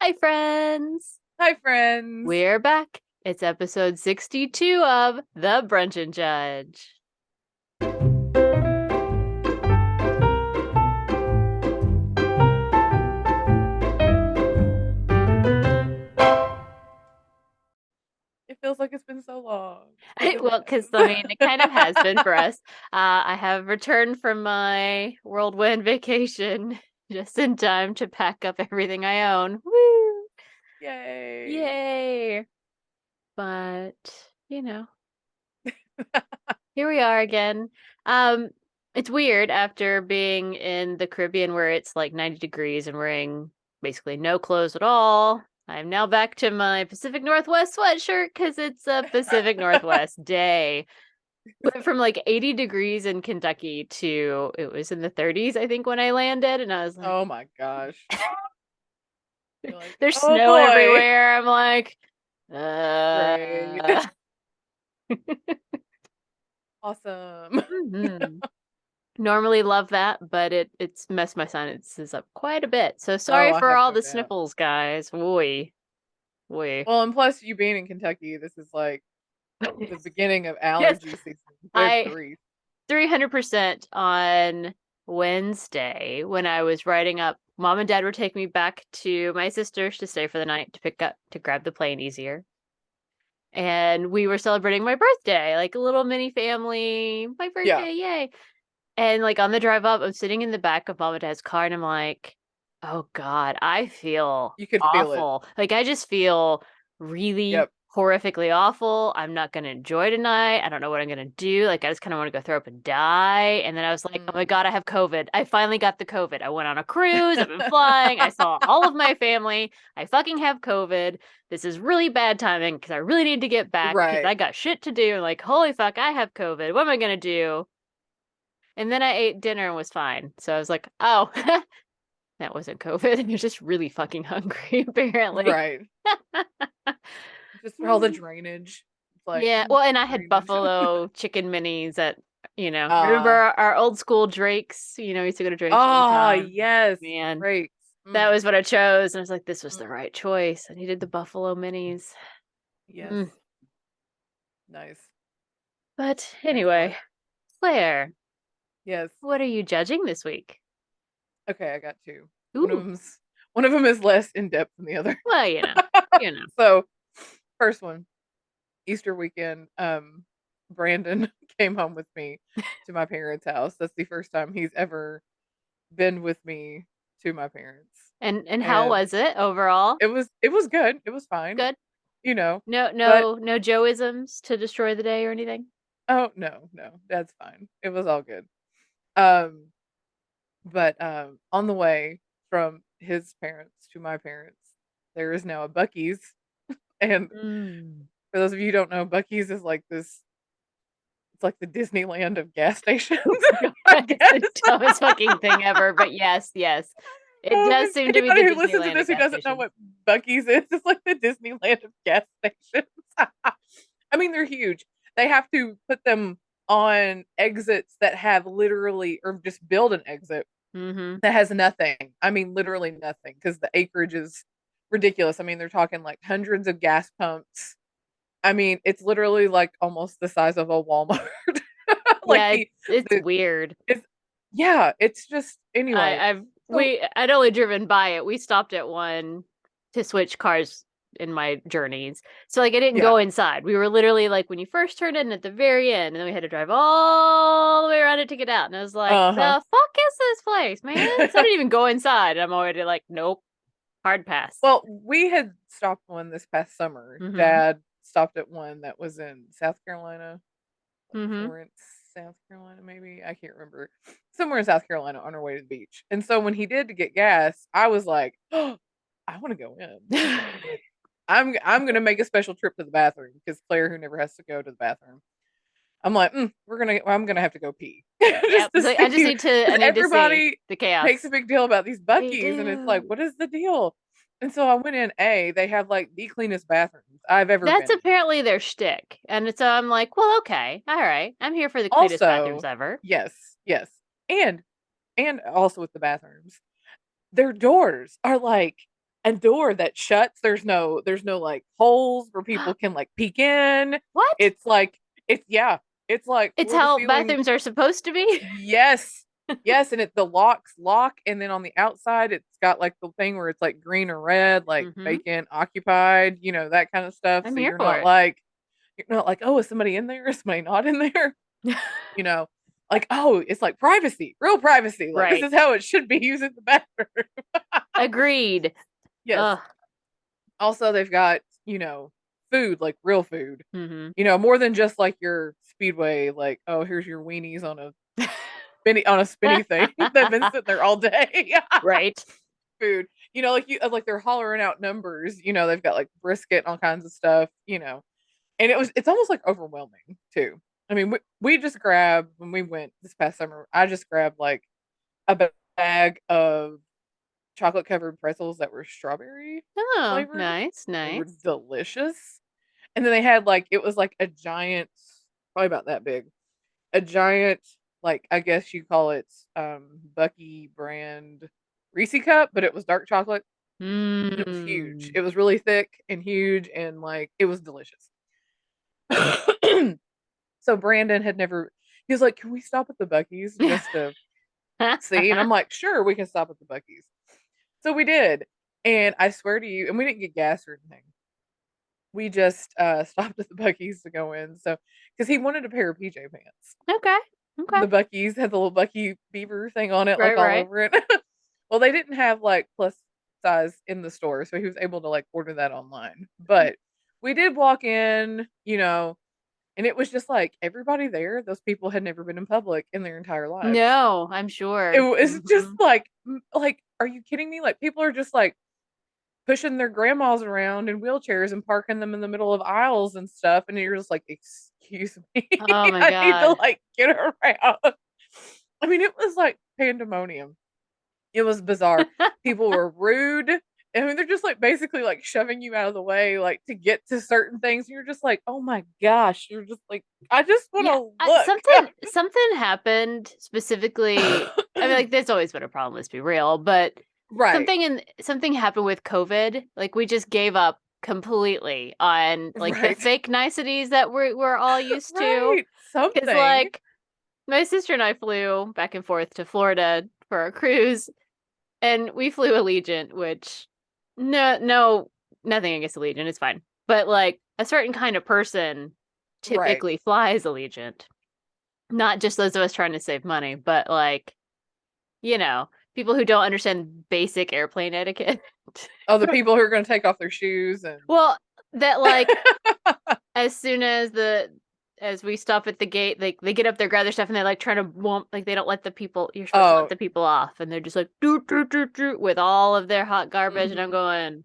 Hi, friends. Hi, friends. We're back. It's episode 62 of The Brunch and Judge. It feels like it's been so long, but it Well, because has. I mean, it kind of has been for us. I have returned from my whirlwind vacation just in time to pack up everything I own. Woo! Yay. Yay! But, you know, here we are again. Um, it's weird after being in the Caribbean where it's like 90 degrees and wearing basically no clothes at all. I'm now back to my Pacific Northwest sweatshirt because it's a Pacific Northwest day. Went from like 80 degrees in Kentucky to it was in the 30s, I think, when I landed, and I was like, Oh my gosh. You're like, there's oh snow boy. everywhere. I'm like, Great. uh. Awesome. Mhm. Normally love that, but it's messed my sinuses up quite a bit. So Oh, sorry I for have all no the doubt. sniffles, guys. Oi, oi. Well, and plus you being in Kentucky, this is like the beginning of Yes, allergy season. Good I grief. 300% on Wednesday when I was writing up. Mom and Dad were taking me back to my sister's to stay for the night to grab the plane easier. And we were celebrating my birthday, like a little mini family. My Yeah, birthday, yay. And like on the drive up, I'm sitting in the back of mom and dad's car and I'm like, oh God, I feel you could feel it. awful. Like I just feel really Yep. horrifically awful. I'm not gonna enjoy tonight. I don't know what I'm gonna do. Like I just kind of want to go throw up and die. And then I was like, oh my Mm. God, I have COVID. I finally got the COVID. I went on a cruise. I've been flying. I saw all of my family. I fucking have COVID. This is really bad timing because I really need to get back because Right. I got shit to do. Like, holy fuck, I have COVID. What am I gonna do? And then I ate dinner and was fine. So I was like, oh, that wasn't COVID. You're just really fucking hungry, apparently. Right. Just for all the drainage. It's like Yeah. Well, and I had drainage. buffalo chicken minis at, remember Ah. our old school Drake's? We used to go to Drake's all the Oh, time. yes. Man, Great. that Mm, was what I chose. And I was like, this was mm. the right choice. I needed the buffalo minis. Yes. Mm. Nice. But anyway, Excellent. Claire, Yes. what are you judging this week? Okay, I got two. One of Ooh, them's one of them is less in depth than the other. well, you know. So, first one, Easter weekend, Brandon came home with me to my parents' house. That's the first time he's ever been with me to my parents. And how And was it overall? it was good. It was fine, Good. you know. No, But no, no Joeisms to destroy the day or anything. oh no, no, that's fine. It was all good. Um But, on the way from his parents to my parents, there is now a Bucky's, and Mm. for those of you who don't know, Bucky's is like this it's like the Disneyland of gas stations, Oh my I God, it's the guess. dumbest fucking thing ever. But yes, yes, it does If seem to be the anybody who listens to Disneyland of this who gas doesn't know stations. what Bucky's is, it's like the Disneyland of gas stations. I mean, they're huge. They have to put them on exits that have literally or just build an exit Mm-hmm. that has nothing. I mean, literally nothing because the acreage is ridiculous. I mean, they're talking like hundreds of gas pumps. I mean, it's literally like almost the size of a Walmart. like Yeah, it's the weird. it's yeah, it's just anyway. So I'd only driven by it. We stopped at one to switch cars in my journeys. So like I didn't yeah. go inside. We were literally like when you first turned in at the very end, and then we had to drive all the way around it to get out. And I was like, Uh-huh. the fuck is this place, man? So I didn't even go inside. I'm already like, nope, hard pass. well, we had stopped one this past summer. Mm-hmm. Dad stopped at one that was in South Carolina, like Mm-hmm. Florence, South Carolina, maybe. I can't remember. Somewhere in South Carolina on our way to the beach. And so when he did to get gas, I was like, oh, I want to go in. I'm gonna make a special trip to the bathroom because Claire, who never has to go to the bathroom, I'm like, I'm gonna have to go pee Yeah. just to So I just see need to I because need to see everybody the makes a chaos. big deal about these They Buckies, and it's like, do. what is the deal? And so I went in. They have like the cleanest bathrooms I've ever That's been in. apparently their shtick. And so I'm like, well, okay, all right. I'm here for the cleanest bathrooms Also, ever. yes, yes, and also with the bathrooms, their doors are like a door that shuts. There's no like holes where people can like peek in. What? It's like it's like It's floor to how ceiling. bathrooms are supposed to be? Yes. Yes, and the locks lock, and then on the outside it's got like the thing where it's like green or red, like Mm-hmm. vacant, occupied, that kind of stuff. I'm So here for it. you're not like, oh, is somebody in there? Is somebody not in there? You know, like, oh, it's like privacy, real privacy. Like this Right. is how it should be using the bathroom. Agreed. Yes. Ugh. Also, they've got, food, like real food. Mm-hmm. More than just like your Speedway, like, oh, here's your weenies on a spinny thing that've been sitting there all day. Right. Food. Like they're hollering out numbers. They've got like brisket and all kinds of stuff. And it's almost like overwhelming too. I mean, we just grabbed when we went this past summer. I just grabbed like a bag of chocolate covered pretzels that were strawberry Oh, flavored. nice, They were nice. delicious. And then they had like it was like a giant, probably about that big, a giant, like I guess you call it Buckee brand Reese cup, but it was dark chocolate. And it was huge. Mm. It was really thick and huge, and like it was delicious. So Brandon had never. He was like, "Can we stop at the Bucky's just to see?" And I'm like, "Sure, we can stop at the Bucky's." So we did, and I swear to you, and we didn't get gas or anything. We just stopped at the Bucky's to go in. So because he wanted a pair of PJ pants. Okay. Okay. The Bucky's had the little Bucky beaver thing on it, like Right, all right. over it. Well, they didn't have like plus size in the store, so he was able to like order that online. But we did walk in, and it was just like everybody there, those people had never been in public in their entire lives. No, I'm It sure. was just Hmm. like, are you kidding me? Like people are just like pushing their grandmas around in wheelchairs and parking them in the middle of aisles and stuff, and you're just like, excuse me, Oh my I need to God. like get around. I mean, it was like pandemonium. It was bizarre. People were rude. I mean, they're just like basically like shoving you out of the way, like to get to certain things. You're just like, oh my gosh. You're just like, I just want Yeah, to look. something happened specifically. I mean, like, there's always been a problem, let's be real, but Right. something happened with COVID. Like, we just gave up completely on like the Right. fake niceties that we're all used to. Right. Because Something. like my sister and I flew back and forth to Florida for our cruise, and we flew Allegiant, which no, nothing against Allegiant, it's fine. But like a certain kind of person Right. typically flies Allegiant. Not just those of us trying to save money, but like, people who don't understand basic airplane etiquette. Oh, the people who are going to take off their shoes and. Well, that like as soon as we stop at the gate, they get up there, grab their stuff, and they like trying to won't like they don't let the people you're supposed to let Oh. the people off, and they're just like doot doot doot doot with all of their hot garbage, and I'm Mhm. going,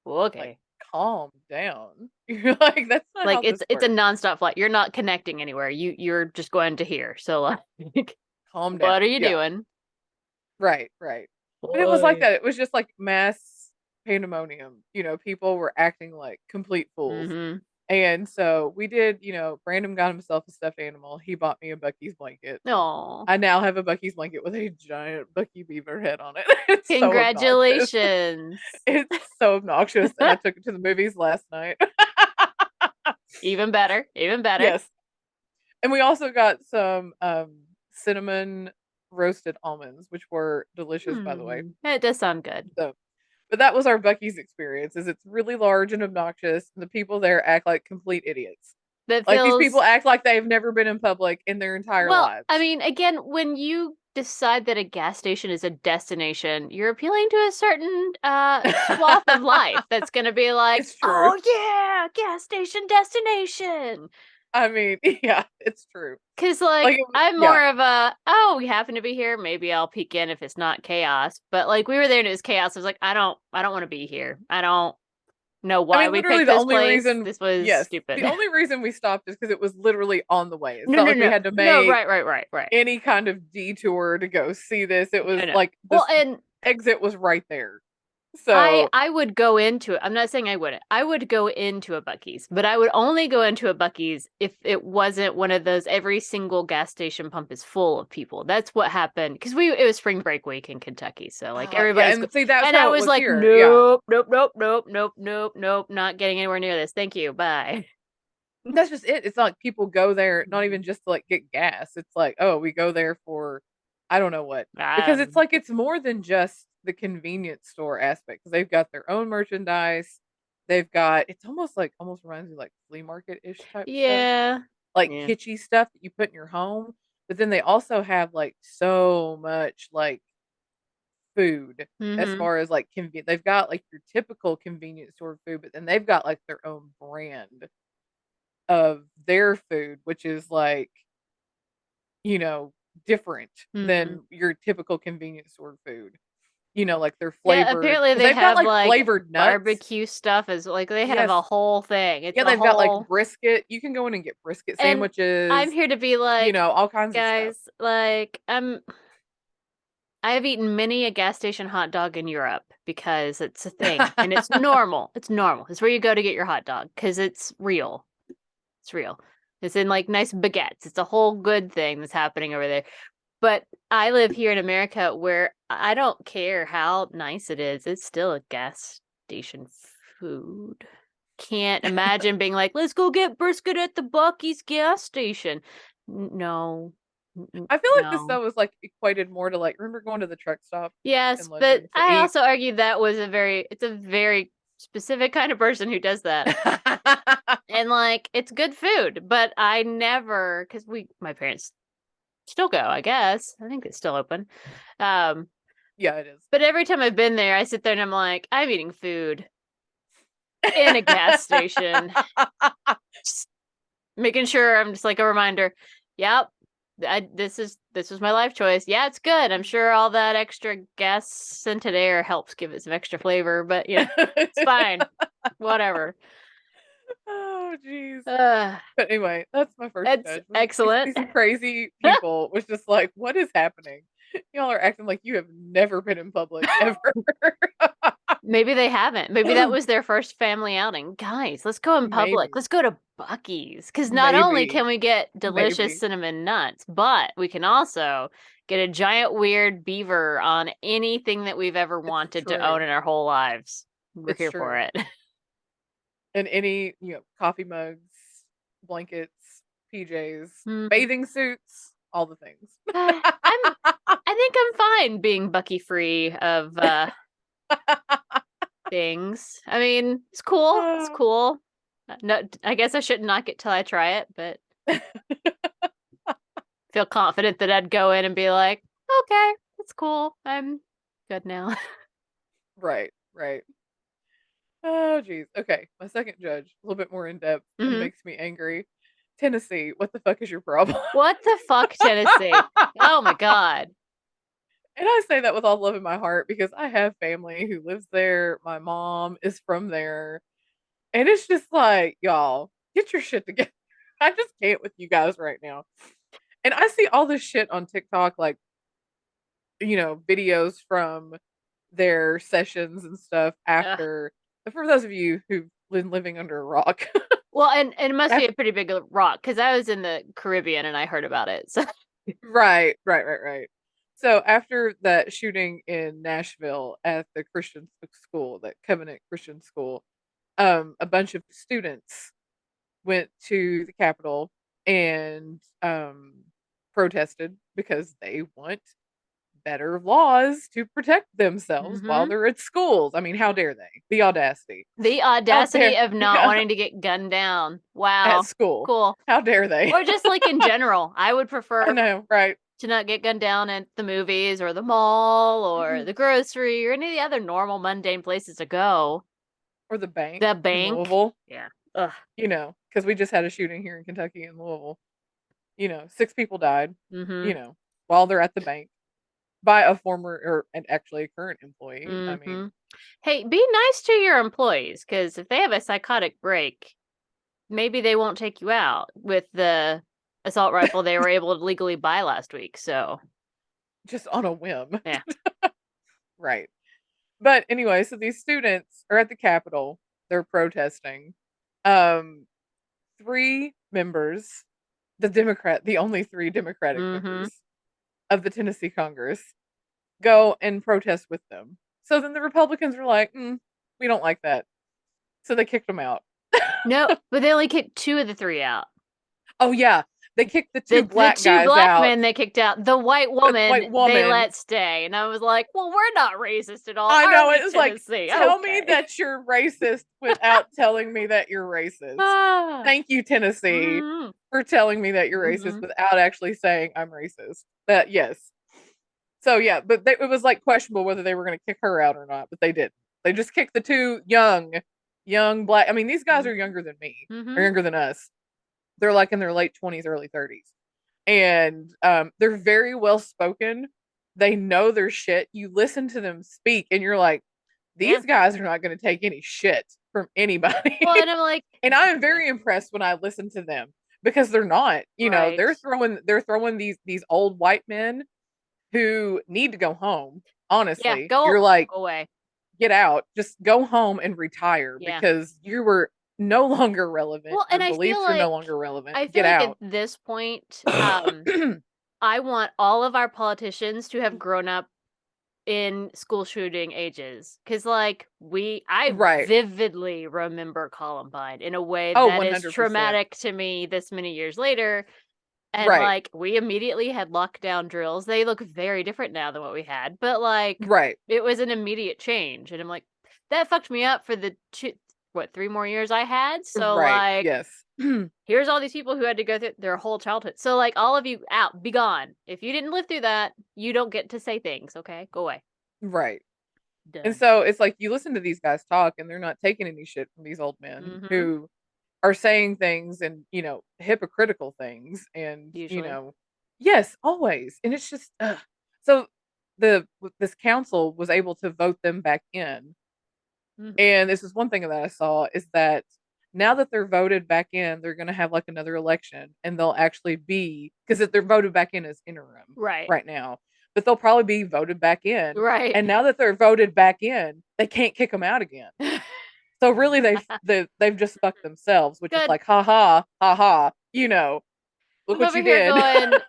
well, Like, okay. calm down. You're like, that's not Like how this it's a works. nonstop flight. You're not connecting anywhere. You're just going to here. So like Calm what are down. you Yeah. doing? Right. Right. But it was like Boy. that. It was just like mass pandemonium. People were acting like complete fools. Mm-hmm. And so we did, Brandon got himself a stuffed animal. He bought me a Bucky's blanket. Oh, I now have a Bucky's blanket with a giant Bucky beaver head on it. It's so obnoxious. congratulations. It's so obnoxious. And I took it to the movies last night. Even better. Even better. Yes. And we also got some cinnamon roasted almonds, which were delicious, by the way. It does sound good. So, but that was our Bucky's experience. Is it's really large and obnoxious, and the people there act like complete idiots. That Like these people feels act like they've never been in public in their entire well, lives. I mean, again, when you decide that a gas station is a destination, you're appealing to a certain swath of life that's going to be like, It's true. "Oh yeah, gas station destination." I mean, yeah, it's true. Cause Like, like I'm yeah, more of a, oh, we happen to be here, maybe I'll peek in if it's not chaos. But like we were there and it was chaos. I was like, I don't want to be here. I don't know I why mean, we literally picked the this only place. reason, This was yes, stupid. the only reason we stopped is because it was literally on the way. It's No, not no, like we no. had to No, make right, right, right, right. any kind of detour to go see this. It No, was no. like Well, this and exit was right there. So, I would go into it. I'm not saying I wouldn't. I would go into a Bucky's, but I would only go into a Bucky's if it wasn't one of those every single gas station pump is full of people. That's what happened because it was spring break week in Kentucky, so like yeah, everybody's and see, that's and I how it was was like, here. Yeah. nope, nope, nope, nope, nope, nope, nope, not getting anywhere near this. Thank you, bye. That's just it. It's not like people go there not Mhm. even just to like get gas. It's like, oh, we go there for I don't know what. Because it's Um, like it's more than just the convenience store aspect because they've got their own merchandise. They've got it's almost reminds me like flea market-ish type stuff. yeah, Like yeah. kitschy stuff that you put in your home. But then they also have like so much like food as Mm-hmm. far as like they've got like your typical convenience store food, but then they've got like their own brand of their food, which is like, you know, different Mm-hmm. than your typical convenience store food. You know, like they're Yeah, flavored apparently because they they've got have like like flavored nuts. barbecue stuff as like they have Yes. a whole thing. It's Yeah, a they've got like whole brisket. You can go in and get brisket and I'm sandwiches, here to be like, all kinds of stuff. guys, like I have eaten many a gas station hot dog in Europe because it's a thing and it's normal. It's normal. It's where you go to get your hot dog because it's real. It's real. It's in like nice baguettes. It's a whole good thing that's happening over there. But I live here in America where I don't care how nice it is. It's still a gas station food. Can't imagine being like, let's go get brisket at the Bucky's gas station. No. I feel like this No. though is like equated more to like remember going to the truck stop in Yes, but London to I eat. also argue that was it's a very specific kind of person who does that. And like, it's good food, but I never, because my parents still go, I guess. I think it's still open. Um, Yeah, it is. but every time I've been there, I sit there and I'm like, I'm eating food in a gas station. Just making sure I'm just like a reminder. Yep. This was my life choice. Yeah, it's good. I'm sure all that extra gas scented air helps give it some extra flavor, but it's fine. Whatever. Oh, jeez. Uh, But anyway, that's my first it's judge. Was excellent. these crazy people was just like, what is happening? Y'all are acting like you have never been in public ever. Maybe they haven't. Maybe that was their first family outing. Guys, let's go in public. Maybe, Let's go to Bucky's. Because not only maybe, can we get delicious maybe. cinnamon nuts, but we can also get a giant weird beaver on anything that we've ever It's wanted to own true. in our whole lives. We're It's here for true. it. And any, coffee mugs, blankets, PJs, Mhm. bathing suits, all the things. I think I'm fine being Bucky free of things. I mean, it's cool. It's Oh. cool. No, I guess I should knock it till I try it, but feel confident that I'd go in and be like, okay, it's cool. I'm good now. Right, right. Oh, geez. Okay, my second judge, a little bit more in depth and Hmm. makes me angry. Tennessee, what the fuck is your problem? What the fuck, Tennessee? Oh my God. And I say that with all love in my heart because I have family who lives there. My mom is from there. And it's just like, y'all, get your shit together. I just can't with you guys right now. And I see all this shit on TikTok, like, videos from their sessions and stuff Ugh. after. For those of you who've been living under a rock, Well, and it must be af- a pretty big rock because I was in the Caribbean and I heard about it. So, right, right, right, right. So after that shooting in Nashville at the Christian school, that Covenant Christian school, a bunch of students went to the Capitol and protested because they want better laws to protect themselves while hmm they're at schools. I mean, how dare they? The audacity. the How audacity dare of not yeah, wanting to get gunned down. at Wow. school. Cool. How dare they? Or just like in general, I would I prefer know, right? to not get gunned down at the movies or the mall or the grocery or any of the other normal mundane places to go. Or the bank The in bank. Louisville, Yeah. Ugh. because we just had a shooting here in Kentucky in Louisville. 6 people died, Mm-hmm. you know, while they're at the bank by a former or and actually a current employee. I Mm-hmm. mean, Hey, be nice to your employees because if they have a psychotic break, maybe they won't take you out with the assault rifle they were able to legally buy last week. So, just on a whim. yeah. Right. But anyway, so these students are at the Capitol. They're protesting. Um, three members, the only three Democratic Mm-hmm. members of the Tennessee Congress, go and protest with them. So then the Republicans were like, we don't like that. So they kicked them out. No, but they only kicked two of the three out. Oh, yeah. They kicked the two The black two guys black out. men they kicked out. The white The woman white they woman. let stay. And I was like, well, we're not racist at all, I are know. we, It's like, Tennessee? tell me Okay. that you're racist without telling me that you're racist. Ah. Thank you, Tennessee, Mm-hmm. for telling me that you're racist Mm-hmm. without actually saying I'm racist. That, yes. So, yeah, but it was like questionable whether they were going to kick her out or not, but they didn't. They just kicked the two young black. I mean, these guys are younger than me, or Mm-hmm. younger than us. They're like in their late 20s, early 30s. And they're very well spoken. They know their shit. You listen to them speak, and you're like, Yeah. these guys are not going to take any shit from anybody. Well, and I'm like, And I am yeah, very impressed when I listen to them because they're not. right. They're throwing these old white men who need to go home. Yeah, Honestly, you're go like, away. get out, just go home and retire Yeah. because you were no longer relevant. Well, Your and I feel beliefs are no like longer relevant. I feel Get like at out. this point, I want all of our politicians to have grown up in school shooting ages. Cause like I Right. vividly remember Columbine in a way Oh, that is 100%. traumatic to me this many years later. And Right. like we immediately had lockdown drills. They look very different now than what we had, but like Right. it was an immediate change. And I'm like, that fucked me up for the three more years I had. So Right. like Yes. here's all these people who had to go through their whole childhood. So like all of you out, be gone. If you didn't live through that, you don't get to say things, okay? Go away. Right. And Done. so it's like you listen to these guys talk and they're not taking any shit from these old men Mhm. who are saying things and, hypocritical things and, Usually. yes, always. And it's just so this council was able to vote them back in. Mhm. And this is one thing that I saw is that now that they're voted back in, they're going to have like another election and they'll actually be because if they're voted back in as interim Right. right now, but they'll probably be voted back in. Right. And now that they're voted back in, they can't kick them out again. So really, they've just fucked themselves, which is Good. like, ha ha, ha ha. Look I'm what over you here did. going,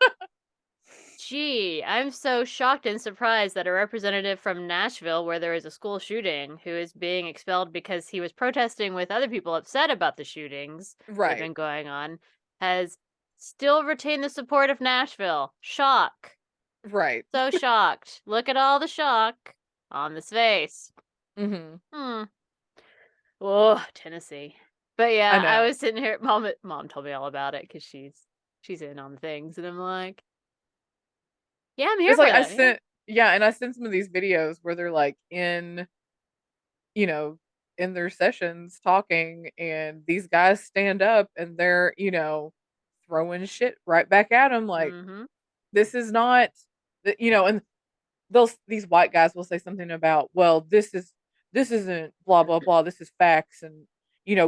gee, I'm so shocked and surprised that a representative from Nashville, where there is a school shooting, who is being expelled because he was protesting with other people upset about the shootings that have Right, been going on, has still retained the support of Nashville. Shock. right. So shocked. Look at all the shock on this face. Hmm. Hmm. Oh, Tennessee. But I yeah, I know. was sitting here. Mom told me all about it because she's in on things, and I'm like, yeah, I'm here It's for like I that. Yeah. sent, yeah, and I sent some of these videos where they're like you know, in their sessions talking, and these guys stand up and they're, throwing shit right back at them. Like, Mm-hmm. this is not, and these white guys will say something about, well, this isn't blah blah blah. This is facts, and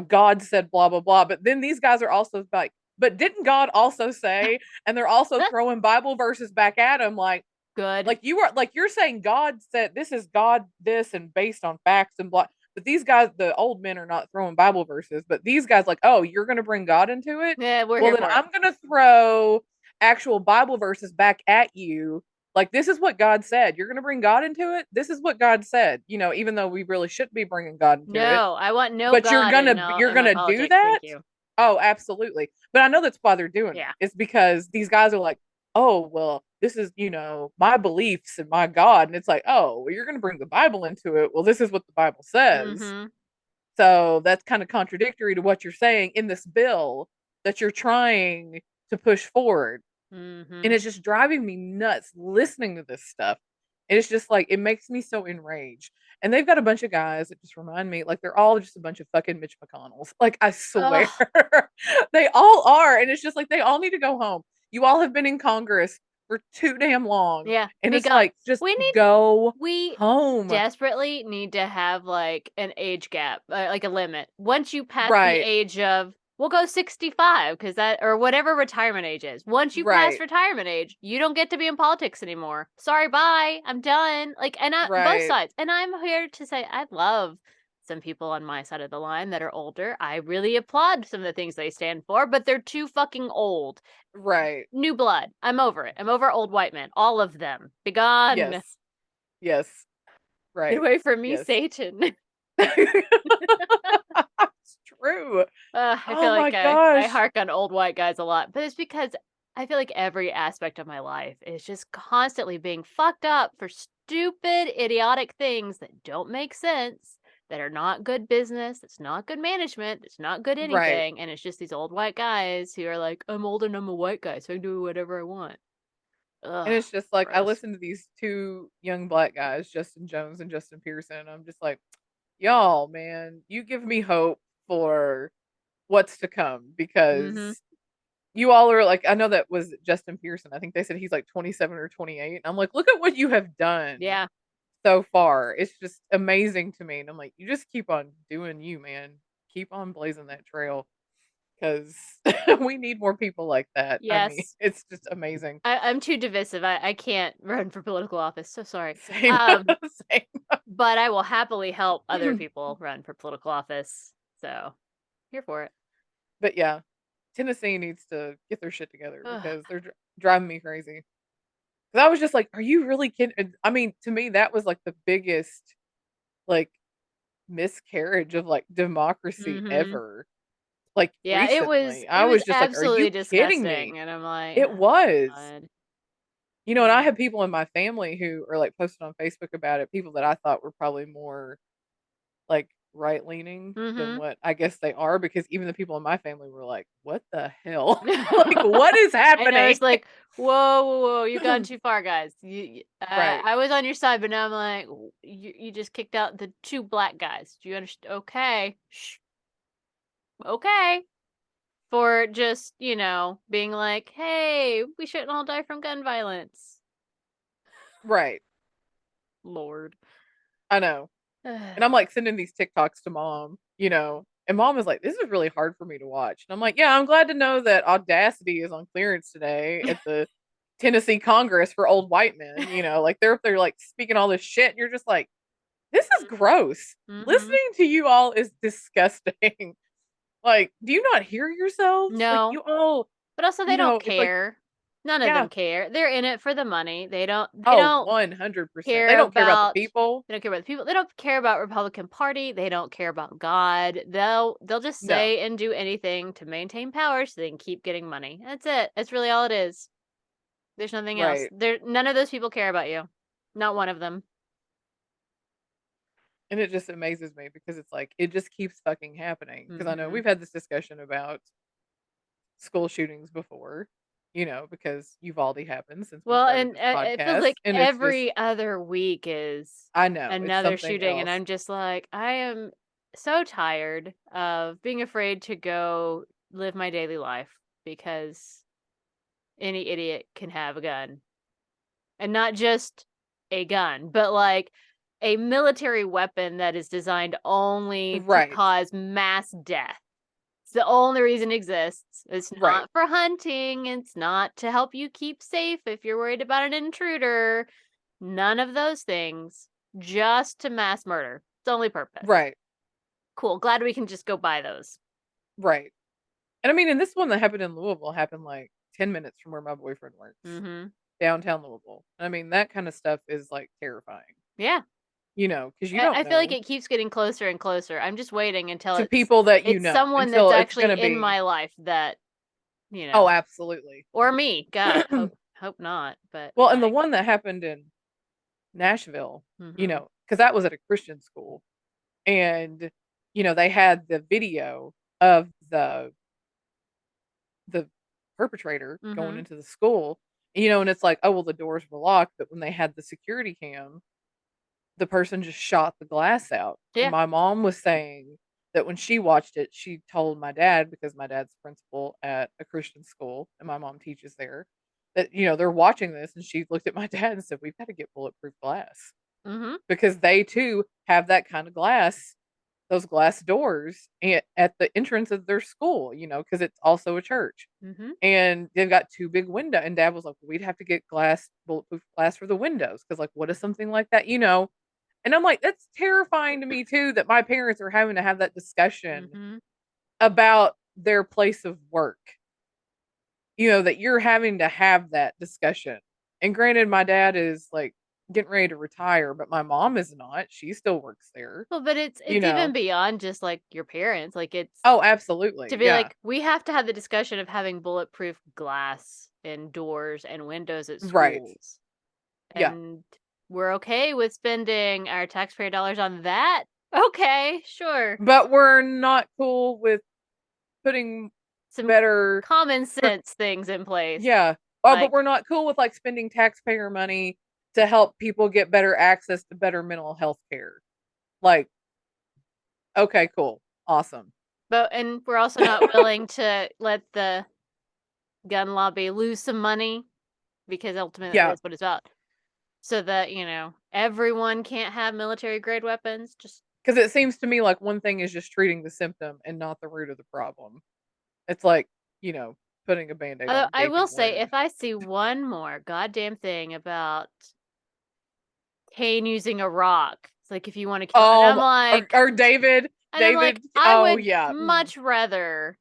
God said blah blah blah. But then these guys are also like, but didn't God also say? And they're also throwing Bible verses back at him, Good. like you're saying God said this is God this and based on facts and blah. But these guys, the old men, are not throwing Bible verses. But these guys, like, oh, you're going to bring God into it. Yeah, we're Well, here then for it. I'm going to throw actual Bible verses back at you. Like, this is what God said. You're going to bring God into it. This is what God said. Even though we really shouldn't be bringing God into it, No, I want no but you're God gonna you're in my gonna do politics. that. Thank you. Oh, absolutely. But I know that's why they're doing it. Yeah. It's because these guys are like, oh, well, this is my beliefs and my God, and it's like, oh, well, you're gonna bring the Bible into it. Well, this is what the Bible says. Mm-hmm. So that's kind of contradictory to what you're saying in this bill that you're trying to push forward. And Mm-hmm. it's just driving me nuts listening to this stuff. And it's just like, it makes me so enraged. And they've got a bunch of guys that just remind me, like, they're all just a bunch of fucking Mitch McConnells. Like, I swear. Oh, They all are. And it's just like, they all need to go home. You all have been in Congress for too damn long. yeah. And Be it's gone. like, just We need go we home. desperately need to have like an age gap, like a limit. Once you pass the Right. age of we'll go 65 because that, or whatever retirement age is. Once you pass Right. retirement age, you don't get to be in politics anymore. Sorry, bye. I'm done. Like, and both Right. sides. And I'm here to say I love some people on my side of the line that are older. I really applaud some of the things they stand for, but they're too fucking old. Right. New blood. I'm over it. I'm over old white men. All of them. Be gone. Yes. Yes. Get Right. away from me, Yes. Satan. It's true. I Oh feel my like I gosh. hark on old white guys a lot, but it's because I feel like every aspect of my life is just constantly being fucked up for stupid, idiotic things that don't make sense, that are not good business, that's not good management, that's not good Right. anything, and it's just these old white guys who are like, I'm old and I'm a white guy, so I can do whatever I want. And Ugh, it's just like I gross. listen to these two young black guys, Justin Jones and Justin Pearson, and I'm just like, y'all, man, you give me hope for what's to come Mhm. because you all are like, I know that was Justin Pearson. I think they said he's like 27 or 28. I'm like, look at what you have done Yeah. so far. It's just amazing to me. And I'm like, you just keep on doing you, man. Keep on blazing that trail because we need more people like that. I mean, Yes. it's just amazing. I'm too divisive. I can't run for political office. So sorry. Same, Um, same. but I will happily help other people run for political office. So here for it. But yeah, Tennessee needs to get their shit together Ugh. because they're driving me crazy. 'Cause I was just like, "Are you really kidding?" I mean, to me, that was like the biggest like miscarriage of like democracy Mhm. ever. Like Yeah, recently, I it was was just like, "Are you absolutely kidding me?" disgusting, and I'm like, It oh, was. God. And I Yeah. had people in my family who are like posted on Facebook about it. People that I thought were probably more like right leaning than Mhm. what I guess they are, because even the people in my family were like, "What the hell? Like, what is I know happening?" it's like, whoa, whoa, whoa, you've gone too far, guys. Right. I was on your side, but now I'm like, you just kicked out the two black guys. Do you understand? Okay, shh, okay. For just, being like, hey, we shouldn't all die from gun violence. Right. Lord. I know. And I'm like sending these TikToks to mom, and mom is like, "This is really hard for me to watch." And I'm like, "Yeah, I'm glad to know that Audacity is on clearance today at the Tennessee Congress for old white men." Like they're up there like speaking all this shit, and you're just like, "This is gross. Mm-hmm. Listening to you all is disgusting." Like, do you not hear yourselves? Like No, you all, but also they don't it's like, care. None of yeah, them care. They're in it for the money. They oh, don't 100%. They care don't care about the about people. they don't care about the people. They don't care about Republican Party. They don't care about God. They'll just No. say and do anything to maintain power so they can keep getting money. That's it. That's really all it is. There's nothing else. Right. None of those people care about you. Not one of them. And it just amazes me because it's like, it just keeps fucking happening. Because I know Mhm. we've had this discussion about school shootings before, because Uvalde happened since we Well, started and this it feels podcast. like And it's just, every other week is I know, it's another something shooting, and else. I'm just like, I am so tired of being afraid to go live my daily life because any idiot can have a gun. And not just a gun, but like a military weapon that is designed only to Right. cause mass death. It's the only reason it exists. It's Right. not for hunting. It's not to help you keep safe if you're worried about an intruder. None of those things. Just to mass murder. It's the only purpose. Right. Cool. Glad we can just go buy those. Right. And I mean, and this one that happened in Louisville happened like 10 minutes from where my boyfriend works, Mm-hmm. downtown Louisville. I mean, that kind of stuff is like terrifying, Yeah. because you don't I feel like know it keeps getting closer and closer. I'm just waiting until to people that it's someone that's until it's actually going to in be, my life that, you oh, know, absolutely. or me. God, hope not, but Well, and the like, one that happened in Nashville, mhm. because that was at a Christian school, and they had the video of the perpetrator going Mhm. into the school, and it's like, oh well, the doors were locked, but when they had the security cam, the person just shot the glass out. And Yeah. my mom was saying that when she watched it, she told my dad, because my dad's principal at a Christian school and my mom teaches there, that they're watching this, and she looked at my dad and said, "We've got to get bulletproof glass." Mhm. Because they too have that kind of glass those glass doors at the entrance of their school, you know, because it's also a church. Mm-hmm. And they've got two big window. And Dad was like, "We'd have to get bulletproof glass for the windows, because like, what is something like that, you know?" And I'm like, that's terrifying to me too, that my parents are having to have that discussion Mm-hmm. about their place of work. You know, that you're having to have that discussion. And granted, my dad is like getting ready to retire, but my mom is not. She still works there, Well, but you it's even know. beyond just like your parents. Like it's Oh, to absolutely. be Yeah. like, we have to have the discussion of having bulletproof glass in doors and windows at Right. schools. Yeah. And we're okay with spending our taxpayer dollars on that. Okay, sure. But we're not cool with putting Some better common per- sense things in place. yeah. Oh, but Like, we're not cool with like spending taxpayer money to help people get better access to better mental health care. Like, okay, cool. Awesome. and we're also not willing to let the gun lobby lose some money because ultimately Yeah. that's what it's about. So that, everyone can't have military grade weapons. Just Because it seems to me like one thing is just treating the symptom and not the root of the problem. It's like, you know, putting a band aid on although a I will gaping say, wound. if I see one more goddamn thing about Kane using a rock, it's like if you want to kill, Or David, and I'm like, I oh would yeah. much rather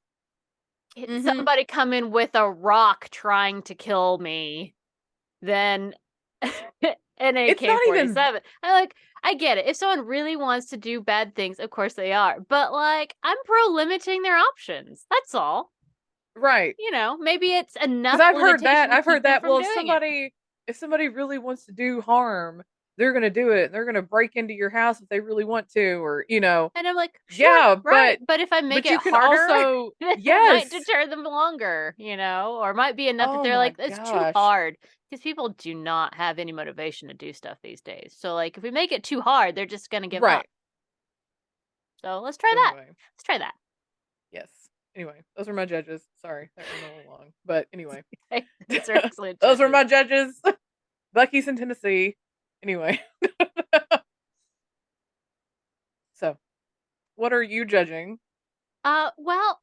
Mm-hmm. somebody come in with a rock trying to kill me than an It's not even AK-47. I get it. If someone really wants to do bad things, of course they are. But like, I'm pro limiting their options. That's all. right. Maybe it's Because enough I've heard limitation that. to I've keep heard them that. from Well, doing it. if somebody really wants to do harm, they're gonna do it. They're gonna break into your house if they really want to, or you know, And I'm like, sure, yeah. right. But if I make But it you can harder, also it might yes. deter them longer, or it might be enough that Oh they're my like, it's too gosh. hard. Because people do not have any motivation to do stuff these days. So, like, if we make it too hard, they're just going to give up. Right. So, let's try So that. anyway, Let's try that. yes. Anyway, those are my judges. Sorry, that went a little long, but anyway, Those are excellent those are judges. my judges. Bucky's in Tennessee. Anyway, so what are you judging? Well,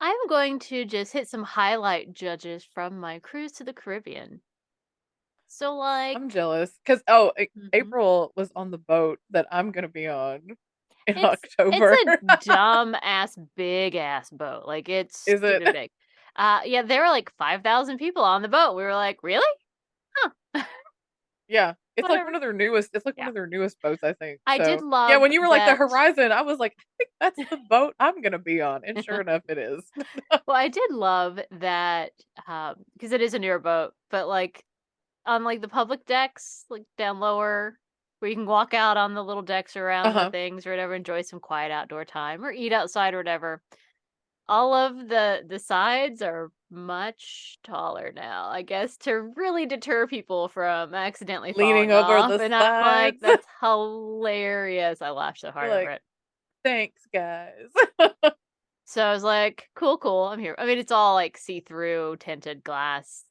I'm going to just hit some highlight judges from my cruise to the Caribbean. So, I'm like, jealous because mhm. April was on the boat that I'm gonna be on in It's October. a dumb ass big ass boat. Like it's Is it? stupid big. Yeah, there were like 5,000 people on the boat. We were like, "Really? Huh. Yeah, it's like one Whatever." of their newest. It's like one Yeah. of their newest boats, I think. I did So yeah, love when you were like the that. Horizon, I was like, I think that's the boat I'm gonna be on, and sure enough, it is. Well, I did love that because it is a newer boat, but like on like the public decks, like down lower where you can walk out on the little decks Uh around the huh. things or whatever, enjoy some quiet outdoor time or eat outside or whatever. All of the sides are much taller now, I guess, to really deter people from accidentally Leaning falling over off, the and I'm like, sides. "That's hilarious." I laughed so You're hard over like, it. thanks, guys. So I was like, "Cool, cool, I'm here." I mean, it's all, like, see-through tinted glass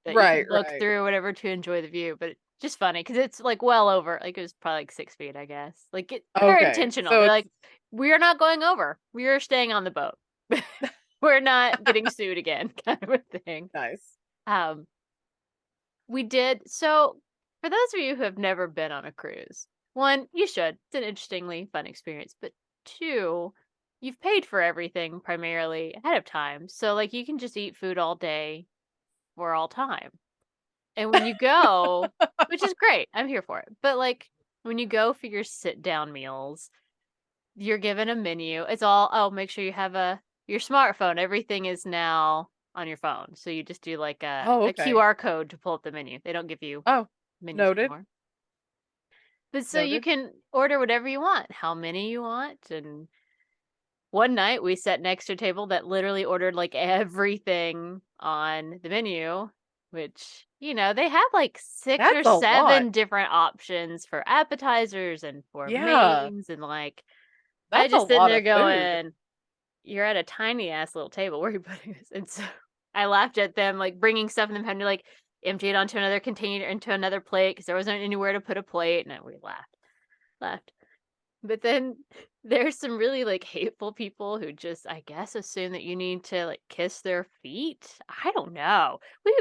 that you Right, can look right. through, whatever, to enjoy the view, but it's just funny because it's, like, well over like, it was probably, like, 6 feet, I guess. Like, they're Okay, intentional. so They're it's like, "We are not going over. We are staying on the boat. We're not getting sued again," kind of a thing. nice. Um, we did so for those of you who have never been on a cruise, one, you should. It's an interestingly fun experience. But two, you've paid for everything primarily ahead of time. So like you can just eat food all day for all time. And when you go, which is great, I'm here for it. But like when you go for your sit down meals, you're given a menu. It's all, oh, make sure you have your smartphone. Everything is now on your phone. So you just do like Oh, a okay. QR code to pull up the menu. They don't give you Oh, menus noted, anymore. But so you noted. can order whatever you want, how many you want. And one night we sat next to a table that literally ordered like everything on the menu, which, they have like six or That's a lot. seven different options for appetizers and for Yeah, mains. And like, I that's a just sitting lot there of food. going, you're at a tiny ass little table. Where are you putting this? And so I laughed at them, like bringing stuff and them having to like empty it onto another container, into another plate because there wasn't anywhere to put a plate. And we laughed. But then there's some really, like, hateful people who just, I guess, assume that you need to, like, kiss their feet? I don't know. We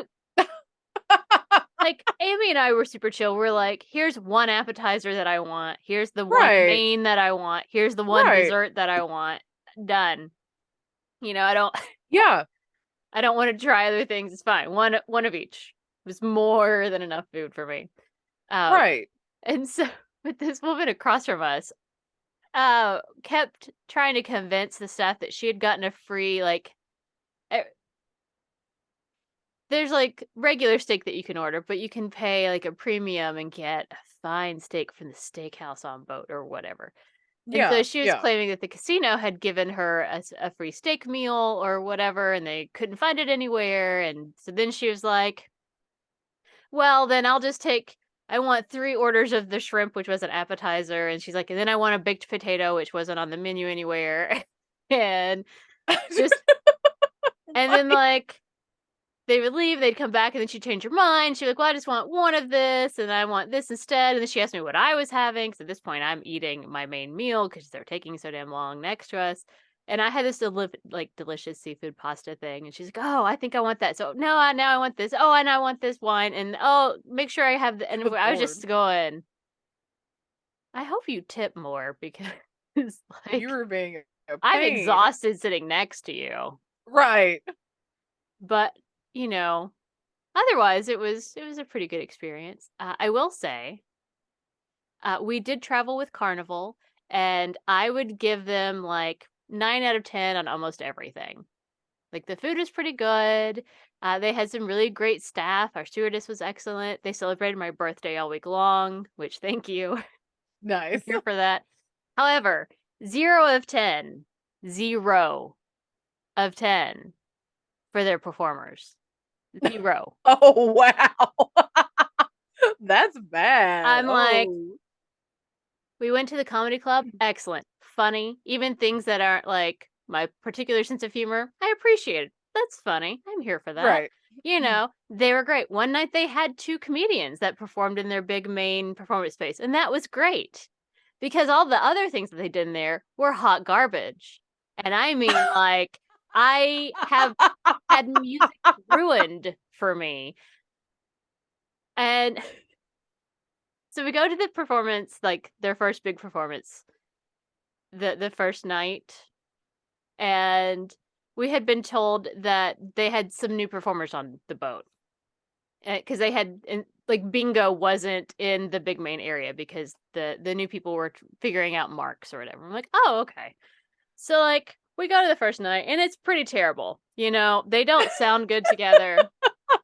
Like, Amy and I were super chill. We're like, "Here's one appetizer that I want. Here's the one Right. main that I want. Here's the one Right. dessert that I want. Done." I don't Yeah. I don't wanna try other things. It's fine. One of each. It was more than enough food for me. Um, Right. and so, but this woman across from us, kept trying to convince the staff that she had gotten a free, like, eh there's, like, regular steak that you can order, but you can pay, like, a premium and get a fine steak from the steakhouse on boat or whatever. And so Yeah. she was Yeah. claiming that the casino had given her a free steak meal or whatever, and they couldn't find it anywhere. And so then she was like, "Well, then I'll just take. I want 3 orders of the shrimp, which was an appetizer." And she's like, "And then I want a baked potato, which wasn't on the menu anywhere." and just and then Right. like they would leave, they'd come back, and then she'd change her mind. She'd be like, "Well, I just want one of this, and I want this instead." And then she asked me what I was having, 'cause at this point, I'm eating my main meal because 'cause they're taking so damn long next to us. And I had this delicious seafood pasta thing, and she's like, "Oh, I think I want that. So, no, now I want this. Oh, and I want this wine, and, oh, make sure I have the," and Good I was lord. just going, "I hope you tip more because, You like, were being a I'm pain. exhausted sitting next to you." Right. But, you know otherwise, it was a pretty good experience. I will say, we did travel with Carnival, and I would give them like 9 out of 10 on almost everything. Like the food was pretty good. They had some really great staff. Our stewardess was excellent. They celebrated my birthday all week long, which thank you. I'm Nice. here for that. However, 0 of 10, 0 of 10 for their performers. 0. Oh, wow. That's bad. I'm like, Oh. we went to the comedy club, excellent, funny, even things that aren't, like, my particular sense of humor, I appreciate it. That's funny, I'm here for that. Right. They were great. One night they had 2 comedians that performed in their big main performance space, and that was great, because all the other things that they did in there were hot garbage, and I mean, like, I have had music ruined for me, and so we go to the performance, like, their first big performance, the first night, and we had been told that they had some new performers on the boat, because they had like, bingo wasn't in the big main area because the new people were figuring out marks or whatever. I'm like, "Oh, okay." So, like, we go to the first night, and it's pretty terrible. They don't sound good together.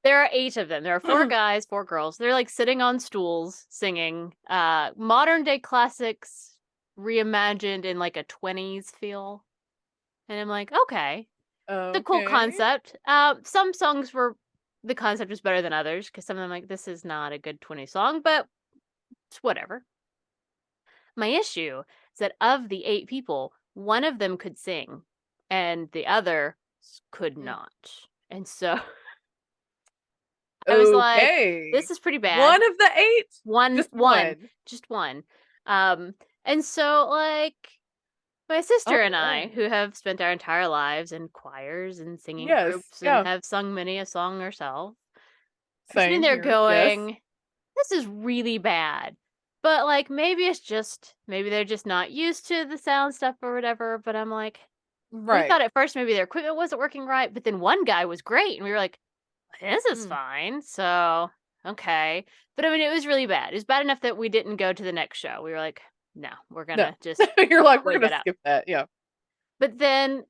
There are 8 of them. There are 4 guys, 4 girls. They're, like, sitting on stools singing, modern day classics reimagined in, like, a 20s feel. And I'm like, "Okay, it's a cool Okay. concept." Some songs were the concept was better than others because some of them, like, this is not a good 20 song, but it's whatever. My issue is that of the 8 people, one of them could sing and the other could Mm. not. And so I was like, Okay. "This is pretty bad." One of the 8? One Just one, one. just one. And so, like, my sister and I, Okay. who have spent our entire lives in choirs and singing Yes. groups and Yeah. have sung many a song ourselves, are sitting Same there here. Yes. going, "This is really bad." But, like, maybe they're just not used to the sound stuff or whatever, but I'm like, we Right. thought at first maybe their equipment wasn't working right, but then one guy was great, and we were like, "This is Mm. fine." So, okay. But, I mean, it was really bad. It was bad enough that we didn't go to the next show. We were like, "No, we're No. gonna just You're like, "We're wait gonna that out." skip that." Yeah. But then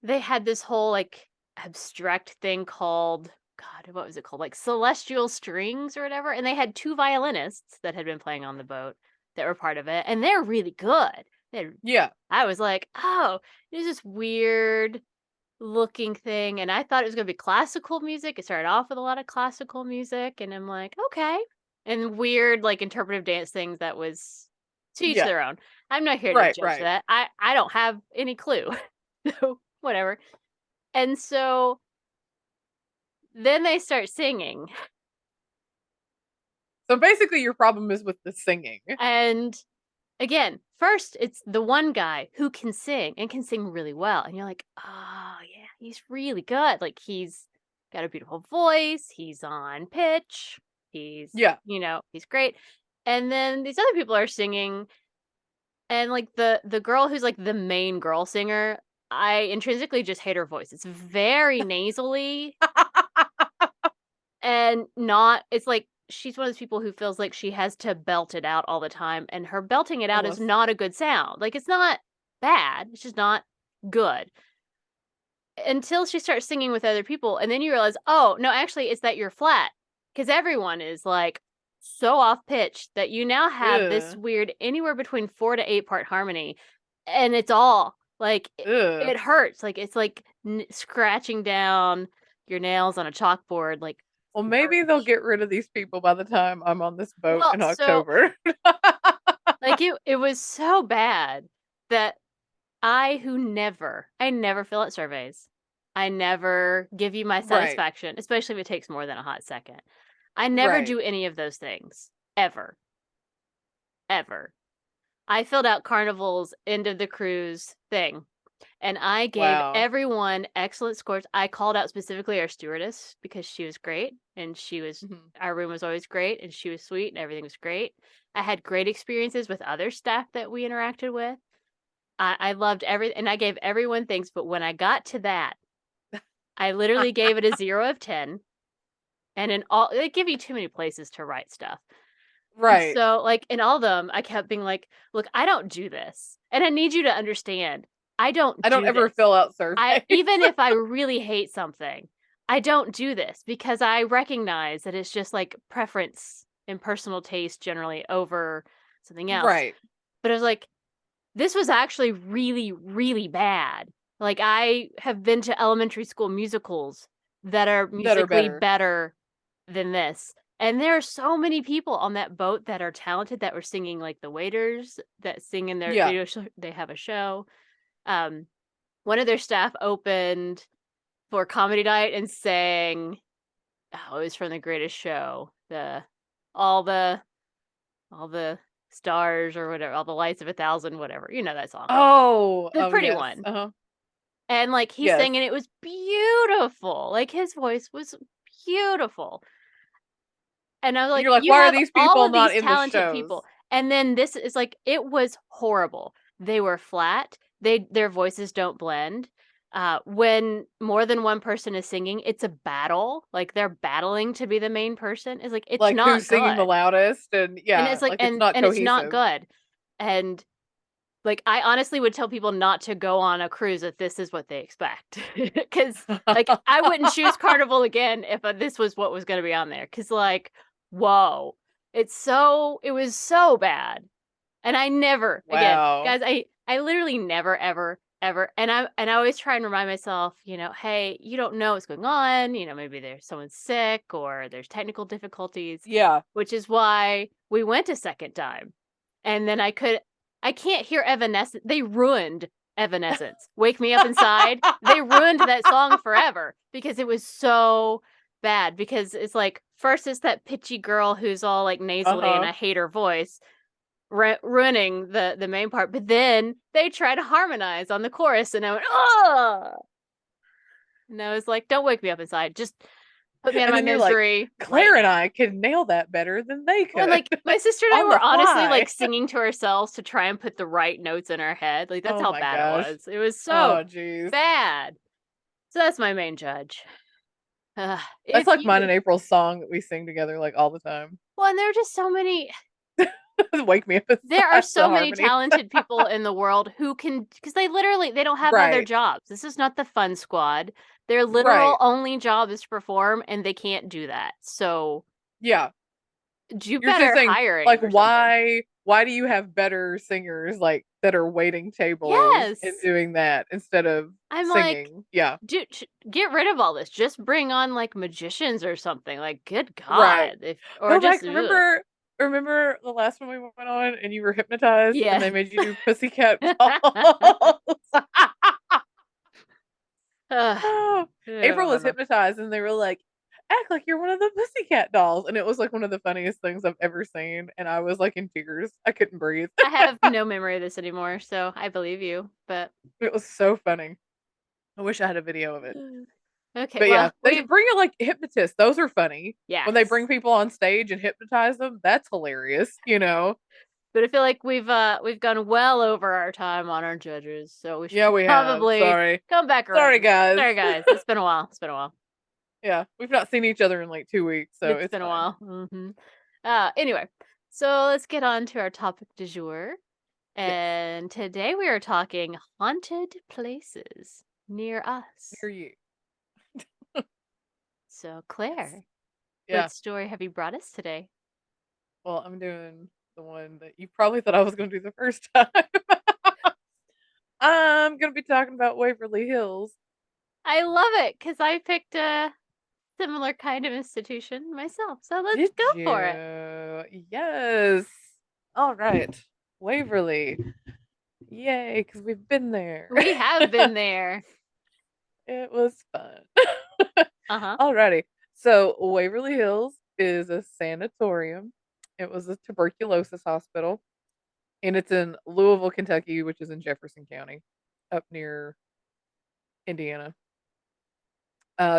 they had this whole, like, abstract thing called, God, what was it called? Like, celestial strings or whatever, and they had 2 violinists that had been playing on the boat that were part of it, and they're really good. They're Yeah. I was like, "Oh, it's this weird looking thing," and I thought it was gonna be classical music. It started off with a lot of classical music, and I'm like, "Okay." And weird, like, interpretive dance things that was to each Yeah. their own. I'm not here to Right, judge right. that. I don't have any clue. So, whatever. And so then they start singing, So basically your problem is with the singing. and again, first it's the one guy who can sing and can sing really well. And you're like, oh, yeah, he's really good. Like, he's got a beautiful voice. He's on pitch. He's, Yeah. he's great. And then these other people are singing. And like the girl who's like the main girl singer, I intrinsically just hate her voice. It's very nasally and not, it's like she's one of those people who feels like she has to belt it out all the time, and her belting it out is Almost. not a good sound. Like, it's not bad, it's just not good. Until she starts singing with other people, and then you realize, "Oh, no, actually it's that you're flat." Because everyone is like so off pitch that you now have this Ugh. weird anywhere between 4 to 8 part harmony, and it's all like Ugh. it hurts. Like, it's like scratching down your nails on a chalkboard, like Well, maybe they'll harsh. get rid of these people by the time I'm on this boat Well, in so October. like it was so bad that I never fill out surveys. I never give you my Right. satisfaction, especially if it takes more than a hot second. I never Right. do any of those things. Ever. Ever. I filled out Carnival's end of the cruise thing, and I gave Wow. everyone excellent scores. I called out specifically our stewardess because she was great, and Mhm. our room was always great, and she was sweet, and everything was great. I had great experiences with other staff that we interacted with. I loved and I gave everyone things, but when I got to that, I literally gave it a 0 of 10, and in all they give you too many places to write stuff. And Right. so, like, in all of them, I kept being like, "Look, I don't do this, and I need you to understand, I don't I don't do ever this. fill out I surveys. even if I really hate something, I don't do this because I recognize that it's just, like, preference and personal taste generally over something else." Right. But I was like, this was actually really, really bad. Like, I have been to elementary school musicals that are That are musically better. better than this, and there are so many people on that boat that are talented that were singing, like, the waiters that sing in their Yeah. video show they have a show. Um, One of their staff opened for comedy night and sang, oh, it was from The Greatest Show, all the all the stars or whatever, all the lights of a thousand, whatever, you know that song. Oh. The Oh, pretty yes. one. Uh-huh. And, like, he Yes. sang and it was beautiful, like, his voice was beautiful. And I was And like, you're like, "You "Why are have these all people of not these in the talented shows?" people." And then this is like, it was horrible. They were flat. Their voices don't blend. When more than one person is singing, it's a battle. Like, they're battling to be the main person. It's like, it's Like, not who's singing the good. loudest? And And yeah, it's like, like, it's not and it's not cohesive. good. And like, I honestly would tell people not to go on a cruise if this is what they expect, because like, I wouldn't choose Carnival again if, this was what was gonna be on there. Because like, whoa. It was so bad, and I never again, Wow. guys, I literally never, ever, ever, and I always try and remind myself, "Hey, you don't know what's going on, maybe there's someone sick or there's technical difficulties," Yeah. which is why we went a second time, and then I can't hear Evanescence. They ruined Evanescence. Wake Me Up Inside. They ruined that song forever because it was so bad. Because it's like, first it's that pitchy girl who's all like nasally and Uh-huh. I hate her voice, ruining the main part. But then they try to harmonize on the chorus, and I went, oh! And I was like, don't wake me up inside. Just put me out of And my then you're like, misery right "Claire and now. I can nail that better than they Well, and, could." like, my sister and I On were the honestly, fly. like, singing to ourselves to try and put the right notes in our head, like, that's Oh how my bad it gosh. was. It was so Oh, jeez. bad. So that's my main judge. That's If like mine you and April's song that we sing together, like, all the time. Well, and there are just so many "Wake Me Up there are Inside," the so many harmony. talented people in the world who can, because they don't have other Right. jobs. This is not the fun squad. Their literal Right. only job is to perform, and they can't do that. So, Yeah. do You're just better saying, like, hiring or something. why do you have better singers, like, that are waiting tables and Yes! doing that instead of I'm like, singing? Yeah. dude, get rid of all this. Just bring on like magicians or something. Like, good Right. God, if or Go just back. ugh. Remember the last one we went on and you were hypnotized and Yeah. they made you do Pussycat Dolls? Ugh. Oh, April Oh, was hypnotized and they were like, act like you're one of the Pussycat dolls. And it was like one of the funniest things I've ever seen. And I was like in tears. I couldn't breathe. I have no memory of this anymore, so I believe you. But It was so funny. I wish I had a video of it. okay, But yeah, well, they we've bring it like hypnotists. Those are funny. When they yes. bring people on stage and hypnotize them, that's hilarious, you know? But I feel like we've gone well over our time on our judges, so we should Yeah, we have. probably Sorry. come back Sorry, around. guys. Sorry guys, it's been a while. It's been a while. Yeah, we've not seen each other in like 2 weeks, so It's it's been a fine. while. Anyway, so let's get on to our topic du jour. Yes. And today we are talking haunted places near us. Hear you. So, Yes. Claire, what Yeah. story have you brought us today? Well, I'm doing the one that you probably thought I was going to do the first time. I'm going to be talking about Waverly Hills. I love it because I picked a similar kind of institution myself. So let's Did go for it. you? Yes. All right. Waverly. Yay, because we've been there. We have been there. It was fun. Uh huh. Alrighty. So Waverly Hills is a sanatorium. It was a tuberculosis hospital, and it's in Louisville, Kentucky, which is in Jefferson County, up near Indiana.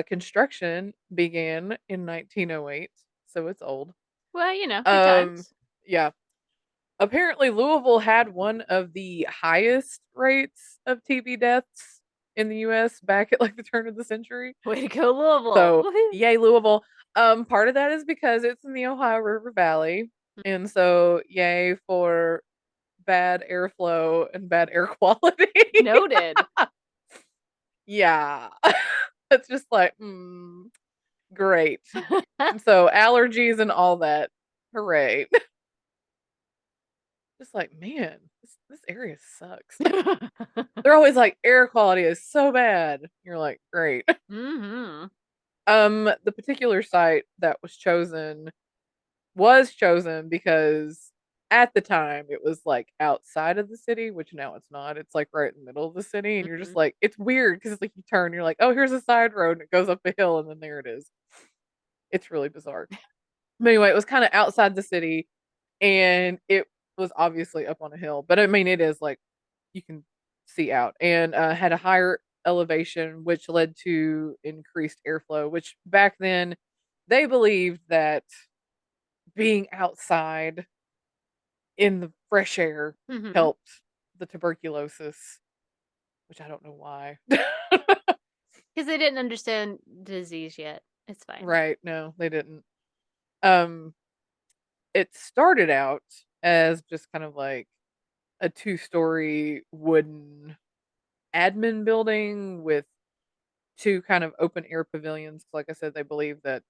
Construction began in 1908, so it's old. Well, good Um, times. yeah. Apparently, Louisville had one of the highest rates of TB deaths in the U.S. back at like the turn of the century. Way to go, Louisville. So, Woohoo. yay, Louisville. Part of that is because it's in the Ohio River Valley. And so, yay for bad airflow and bad air quality. Noted. Yeah. It's just like, great. So, allergies and all that. Hooray. Just like, man, this area sucks. They're always like, air quality is so bad. You're like, great. Mm-hmm. The particular site that was chosen because at the time it was like outside of the city, which now it's not. It's like right in the middle of the city, and you're just Mm-hmm. like, it's weird because it's like you turn, you're like, oh, here's a side road, and it goes up a hill, and then there it is. It's really bizarre. But anyway, it was kind of outside the city, and it was obviously up on a hill, but I mean, it is like you can see out, and had a higher elevation, which led to increased airflow. Which back then they believed that being outside in the fresh air Mm-hmm. helped the tuberculosis, which I don't know why. Because they didn't understand disease yet. It's fine. Right, no, they didn't. Um, it started out as just kind of like a two-story wooden admin building with two kind of open air pavilions. Like I said, they believe that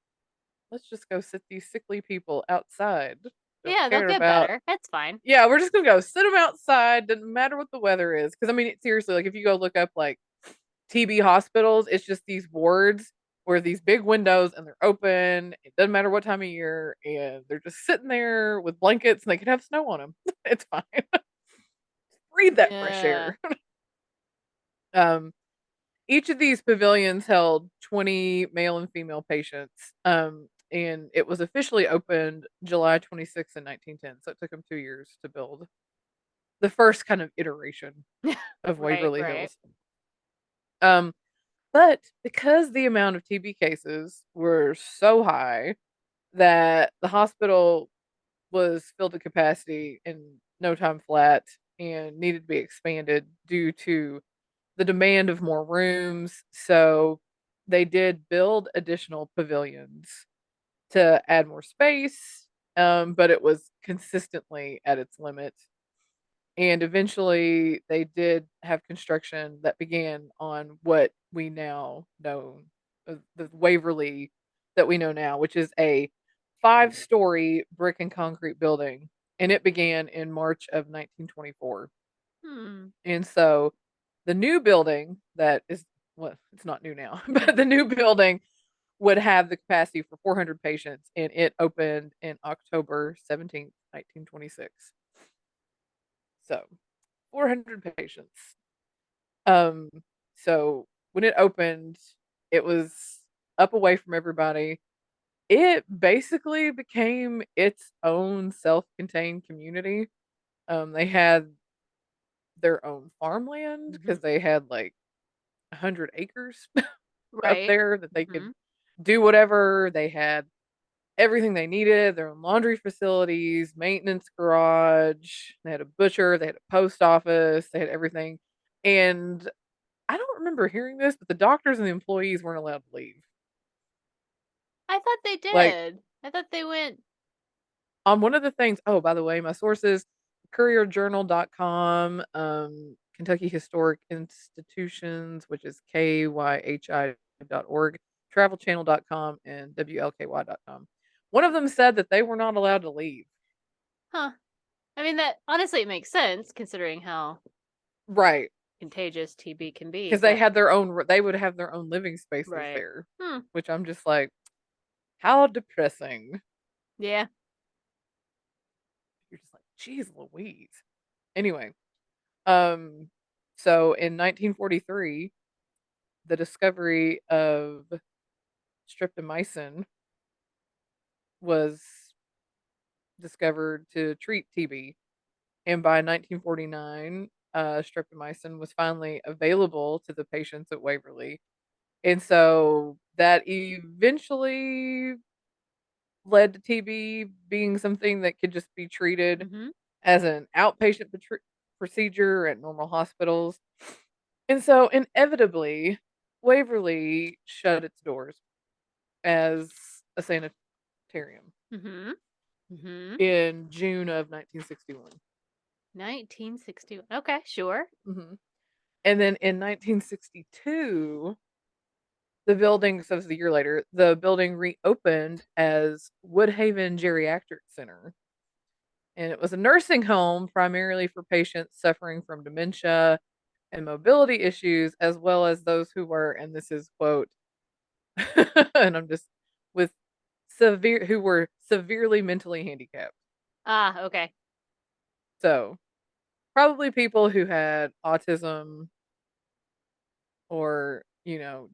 let's just go sit these sickly people outside. Don't Yeah, they'll care get about. better. That's fine. Yeah, we're just gonna go sit them outside. Doesn't matter what the weather is. Because I mean, seriously, like if you go look up like TB hospitals, it's just these wards where these big windows and they're open. It doesn't matter what time of year, and they're just sitting there with blankets, and they can have snow on them. It's fine. Breathe that fresh Yeah. air. Um, each of these pavilions held 20 male and female patients. And it was officially opened July 26th in 1910. So it took them 2 years to build the first kind of iteration of Right, Waverly right. Hills. Um, but because the amount of TB cases were so high that the hospital was filled to capacity in no time flat and needed to be expanded due to the demand of more rooms. So they did build additional pavilions to add more space, but it was consistently at its limit. And eventually they did have construction that began on what we now know, the Waverly that we know now, which is a 5-story brick and concrete building. And it began in March of 1924. Hmm. And so the new building that is, well, it's not new now, but the new building would have the capacity for 400 patients, and it opened in October 17th, 1926. So 400 patients. Um, so when it opened, it was up away from everybody. it basically became its own self-contained community. They had their own farmland Hmm. because they had like 100 acres up Right. there that they could Hmm. do whatever. They had everything they needed, their own laundry facilities, maintenance garage. They had a butcher, they had a post office, they had everything. And I don't remember hearing this, but the doctors and the employees weren't allowed to leave. I thought they Like did. I thought they went. on one of the things, oh, by the way, my sources, courierjournal.com, Kentucky Historic Institutions, which is kyhi.org, travelchannel.com, and WLKY.com. One of them said that they were not allowed to leave. Huh. I mean, that honestly it makes sense considering how Right. contagious TB can be, Because they but had their own, they would have their own living spaces right. there, Hmm. which I'm just like, how depressing. Yeah. You're just like, geez Louise. Anyway, um, so in 1943, the discovery of streptomycin was discovered to treat TB. And by 1949, streptomycin was finally available to the patients at Waverly. And so that eventually led to TB being something that could just be treated Hmm. as an outpatient procedure at normal hospitals. And so inevitably, Waverly shut its doors as a sanitarium Hmm. Hmm. in June of 1961. 1961. Okay, sure. Hmm. And then in 1962, the building, so it was a year later, the building reopened as Woodhaven Geriatric Center. And it was a nursing home primarily for patients suffering from dementia and mobility issues, as well as those who were, and this is quote, and I'm just with severe, who were severely mentally handicapped. Ah, okay. So probably people who had autism or,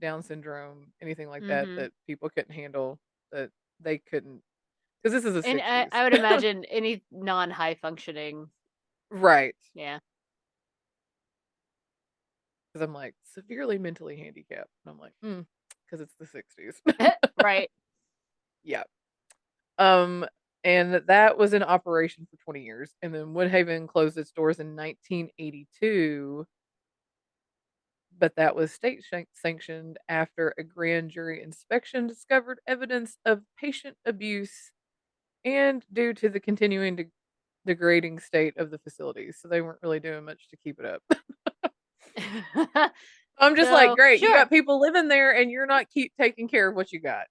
Down syndrome, anything like that, Hmm. that people couldn't handle, that they couldn't, because this is the And 60s. I would imagine any non-high functioning. Right. Yeah. Because I'm like, severely mentally handicapped. And I'm like, because it's the 60s. Right. Yeah. Um, and that was in operation for 20 years. And then Woodhaven closed its doors in 1982, but that was state sanctioned after a grand jury inspection discovered evidence of patient abuse and due to the continuing degrading state of the facilities. So they weren't really doing much to keep it up. I'm just like, So, great, you got sure. people living there and you're not keep taking care of what you got.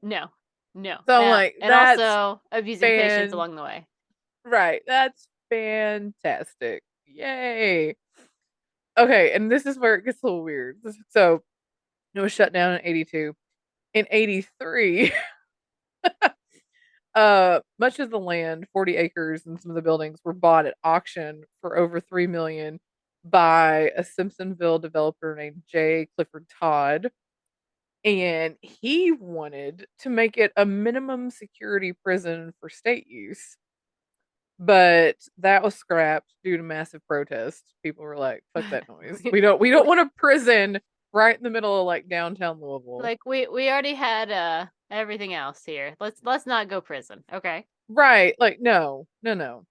No. No. So I'm like, And that's also abusing patients fan along the way. right. That's fantastic. Yay. Okay, and this is where it gets a little weird. So it was shut down in 82. In 83, much of the land, 40 acres, and some of the buildings were bought at auction for over 3 million by a Simpsonville developer named J. Clifford Todd. And he wanted to make it a minimum security prison for state use. But that was scrapped due to massive protests. People were like, fuck that noise. We don't want a prison right in the middle of like downtown Louisville. Like we already had everything else here. Let's not go prison. Okay. Right. Like, no, no, no.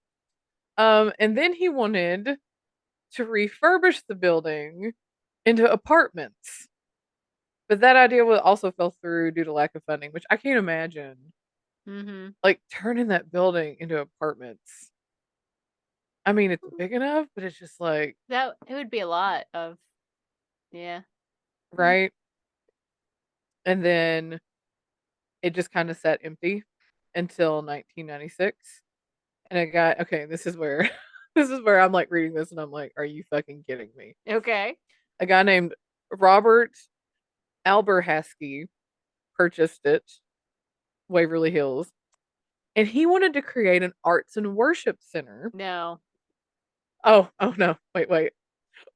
And then he wanted to refurbish the building into apartments. But that idea also fell through due to lack of funding, which I can't imagine. Mhm. Like turning that building into apartments. I mean, it's big enough, but it's just like, That it would be a lot of yeah. Mm. right? And then it just kind of sat empty until 1996. And a guy, okay, this is where this is where I'm like reading this and I'm like, are you fucking kidding me? Okay. A guy named Robert Alberhasky purchased it, Waverly Hills, and he wanted to create an arts and worship center. No. Oh no, wait.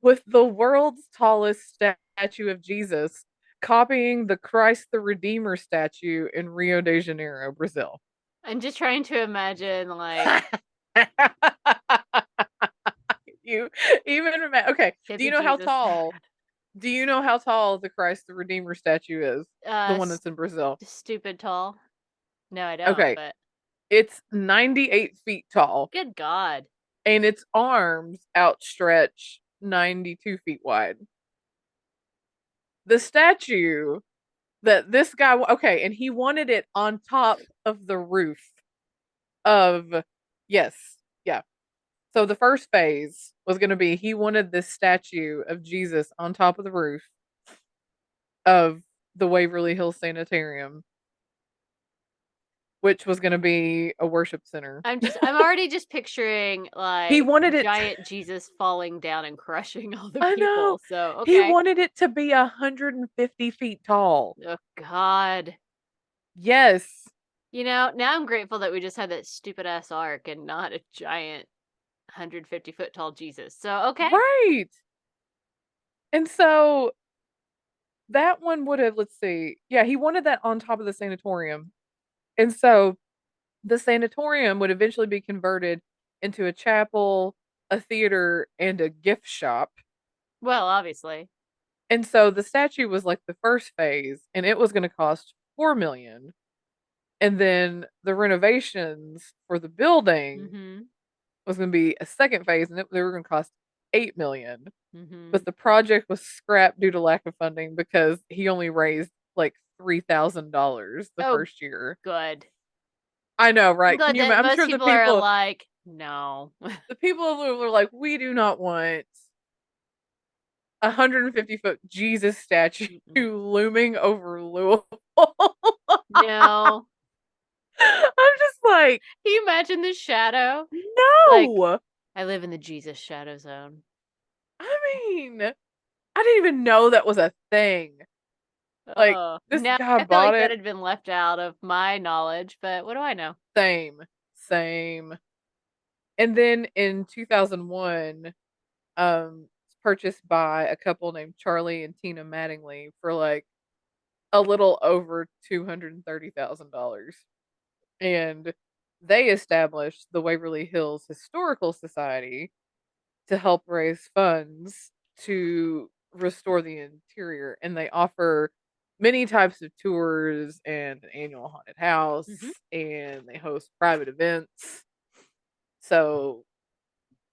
With the world's tallest statue of Jesus copying the Christ the Redeemer statue in Rio de Janeiro, Brazil. I'm just trying to imagine, like, You even okay. Do you baby know how Jesus. tall? Do you know how tall the Christ the Redeemer statue is? The Uh, one s- that's in Brazil. stupid tall. No, I don't, Okay, but it's 98 feet tall, good God. and its arms outstretch 92 feet wide. The statue that this guy, okay, and he wanted it on top of the roof of, yes, yeah. So the first phase was going to be he wanted this statue of Jesus on top of the roof of the Waverly Hills Sanitarium, which was going to be a worship center. I'm already just picturing, He like, wanted it, giant Jesus falling down and crushing all the I know, people. So, he okay. wanted it to be 150 feet tall. Oh, God. Yes, Now I'm grateful that we just had that stupid ass ark and not a giant 150-foot tall Jesus. So, okay. right. And so that one would have, let's see, yeah, he wanted that on top of the sanatorium. And so the sanatorium would eventually be converted into a chapel, a theater, and a gift shop. Well, obviously. And so the statue was like the first phase, and it was going to cost 4 million. And then the renovations for the building Mm-hmm. was going to be a second phase, and they were going to cost 8 million. Mm-hmm. But the project was scrapped due to lack of funding because he only raised like $3,000 the Oh, first year. good. I know, I'm right? Can glad you that imagine? I'm most sure people are like, no. the people who were like, we do not want a 150-foot Jesus statue Mm-mm. looming over Louisville. No. I'm just like, Can you imagine the shadow? Like, no. I live in the Jesus shadow zone. I mean, I didn't even know that was a thing. Like, Oh, this no, guy I feel bought like that it. had been left out of my knowledge, but what do I know? Same, same. And then in 2001, it's purchased by a couple named Charlie and Tina Mattingly for like a little over $230,000. And they established the Waverly Hills Historical Society to help raise funds to restore the interior. And they offer many types of tours and an annual haunted house, Mm-hmm. and they host private events. So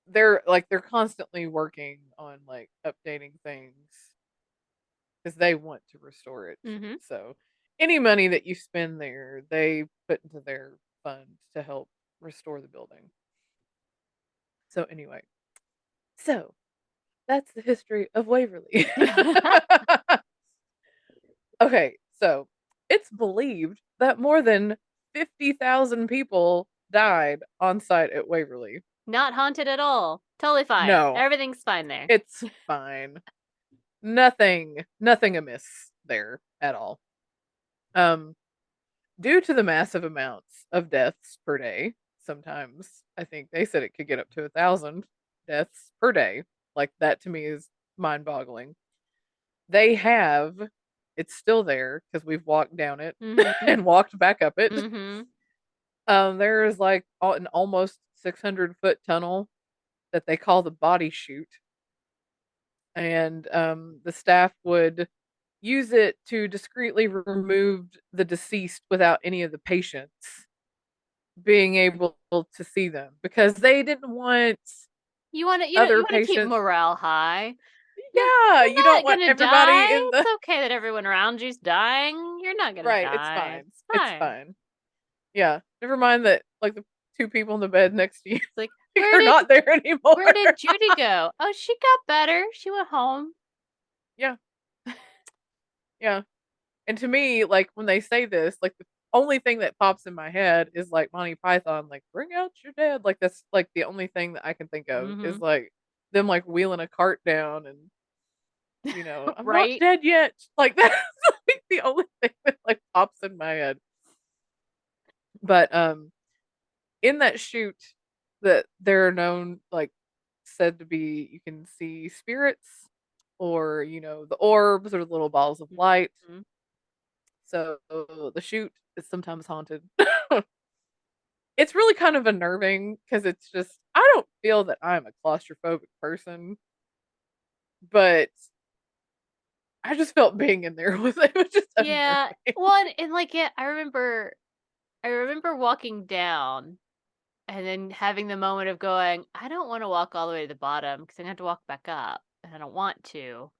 they're constantly working on like updating things because they want to restore it. Mm-hmm. So any money that you spend there, they put into their fund to help restore the building. So anyway, so that's the history of Waverly. Okay, so it's believed that more than 50,000 people died on site at Waverly. Not haunted at all. Totally fine. No, Everything's fine there. it's fine. Nothing amiss there at all. Um, due to the massive amounts of deaths per day, sometimes I think they said it could get up to 1,000 deaths per day. Like that to me is mind boggling. They have, it's still there because we've walked down it Mm-hmm. and walked back up it. Mm-hmm. There is like an almost 600-foot tunnel that they call the body chute. And the staff would use it to discreetly remove the deceased without any of the patients being able to see them because they didn't want You other want to keep patients. morale high. Yeah, You're you don't not want gonna die. everybody in It's the okay that everyone around you's dying. You're not gonna right. It's die. fine. It's It's fine. fine. Yeah, never mind that. Like the two people in the bed next to you It's like, are not there anymore. where did Judy go? Oh, she got better. She went home. Yeah, yeah. And to me, like when they say this, like the only thing that pops in my head is like Monty Python, like bring out your dead. Like that's like the only thing that I can think of is Mm-hmm. like them like wheeling a cart down and I'm not Right? dead yet. Like that's like the only thing that like pops in my head. But in that shoot that they're known like said to be you can see spirits or, the orbs or the little balls of light. Mhm. So the chute is sometimes haunted. It's really kind of unnerving because it's just, I don't feel that I'm a claustrophobic person, but I just felt being in there it was just unnerving. Yeah. Well, and like, yeah, I remember walking down and then having the moment of going, I don't want to walk all the way to the bottom because I'm gonna have to walk back up, and I don't want to.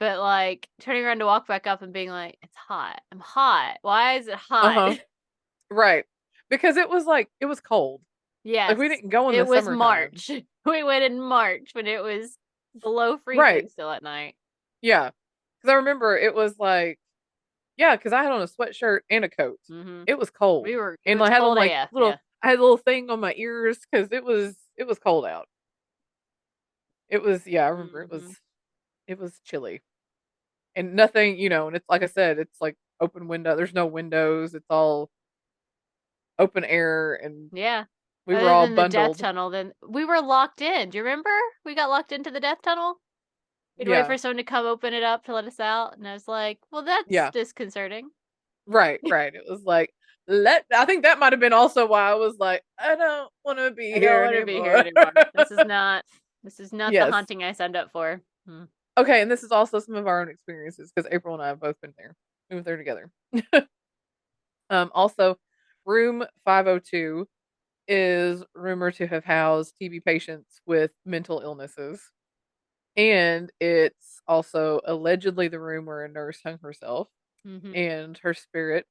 But like turning around to walk back up and being like, it's hot. I'm hot. Why is it hot? Uh-huh. Right. Because it was cold. Like, we Yes. didn't go in the It was summertime. March. We went in March when it was below Right. freezing still at night. Yeah. Because I remember it was like, yeah, because I had on a sweatshirt and a coat. Mhm. It was cold. It And was I had on cold like AF, little yeah. I had a little thing on my ears because it was cold out. It was, yeah, I remember Mhm. it was chilly. And nothing, and it's like I said, it's like open window. There's no windows. It's all open air, and Yeah. we were Other all than the death bundled. tunnel, then we were locked in. Do you remember? We got locked into the death tunnel. We'd wait Yeah. for someone to come open it up to let us out, and I was like, "Well, that's Yeah. disconcerting." Right, right. It was like, I think that might have been also why I was like, I don't want to be I don't here want to be here anymore. anymore. This is not the Yes. haunting I signed up for. Hmm. Okay, and this is also some of our own experiences because April and I have both been there. We went there together. Also, room 502 is rumored to have housed TB patients with mental illnesses. And it's also allegedly the room where a nurse hung herself, Mhm. and her spirit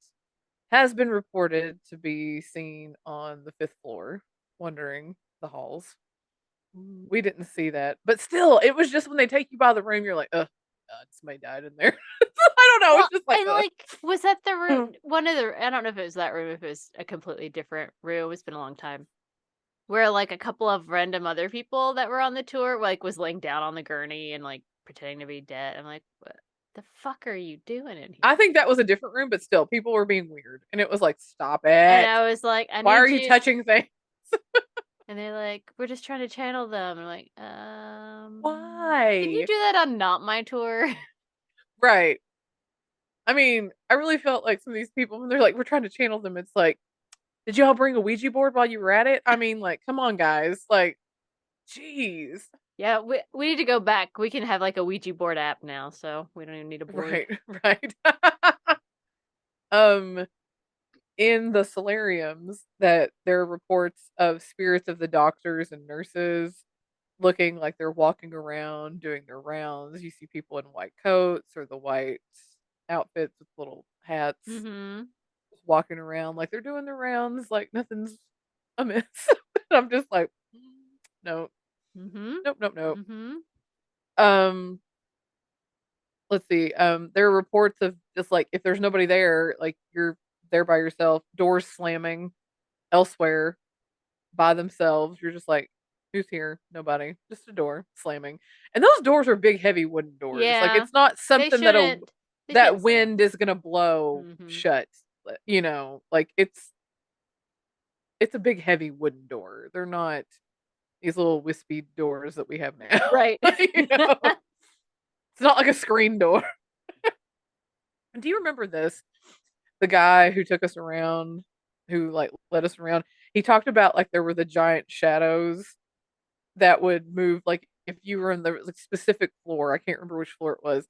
has been reported to be seen on the fifth floor, wandering the halls. We didn't see that, but still, it was just when they take you by the room, you're like, "Ugh, God, somebody died in there." I don't know. Well, It's just like, and like, was that the room? ugh. One of the. I don't know if it was that room. If it was a completely different room. It's been a long time. Where like a couple of random other people that were on the tour like was laying down on the gurney and like pretending to be dead. I'm like, what the fuck are you doing in I here? think that was a different room, but still, people were being weird, and it was like, "Stop And it! I was like, I Why are need you you. touching things? And they're like, we're just trying to channel them. I'm like, can you Why?" do that on not my tour? Right. I mean, I really felt like some of these people when they're like, "We're trying to channel them." It's like, did y'all bring a Ouija board while you were at it? I mean, like, come on, guys. Like, jeez. Yeah, we need to go back. We can have like a Ouija board app now, so we don't even need a board. Right, right. um, in the solariums, that there are reports of spirits of the doctors and nurses looking like they're walking around doing their rounds. You see people in white coats or the white outfits with little hats Mm-hmm. just walking around like they're doing their rounds, like nothing's amiss. And I'm just like, no, Mm-hmm. nope, nope, nope. Mm-hmm. Um, let's see. There are reports of just like if there's nobody there, like you're there by yourself, doors slamming elsewhere by themselves. You're just like, who's here? Nobody. Just a door slamming. And those doors are big, heavy wooden doors. Like Yeah. it's not They something shouldn't they that shouldn't slam. wind is gonna blow Mm-hmm. shut. Like it's a big, heavy wooden door. They're not these little wispy doors that we have now. Right. It's not like a screen door. Do you remember this? The guy who took us around, who like led us around, he talked about like there were the giant shadows that would move like if you were in the like, specific floor. I can't remember which floor it was,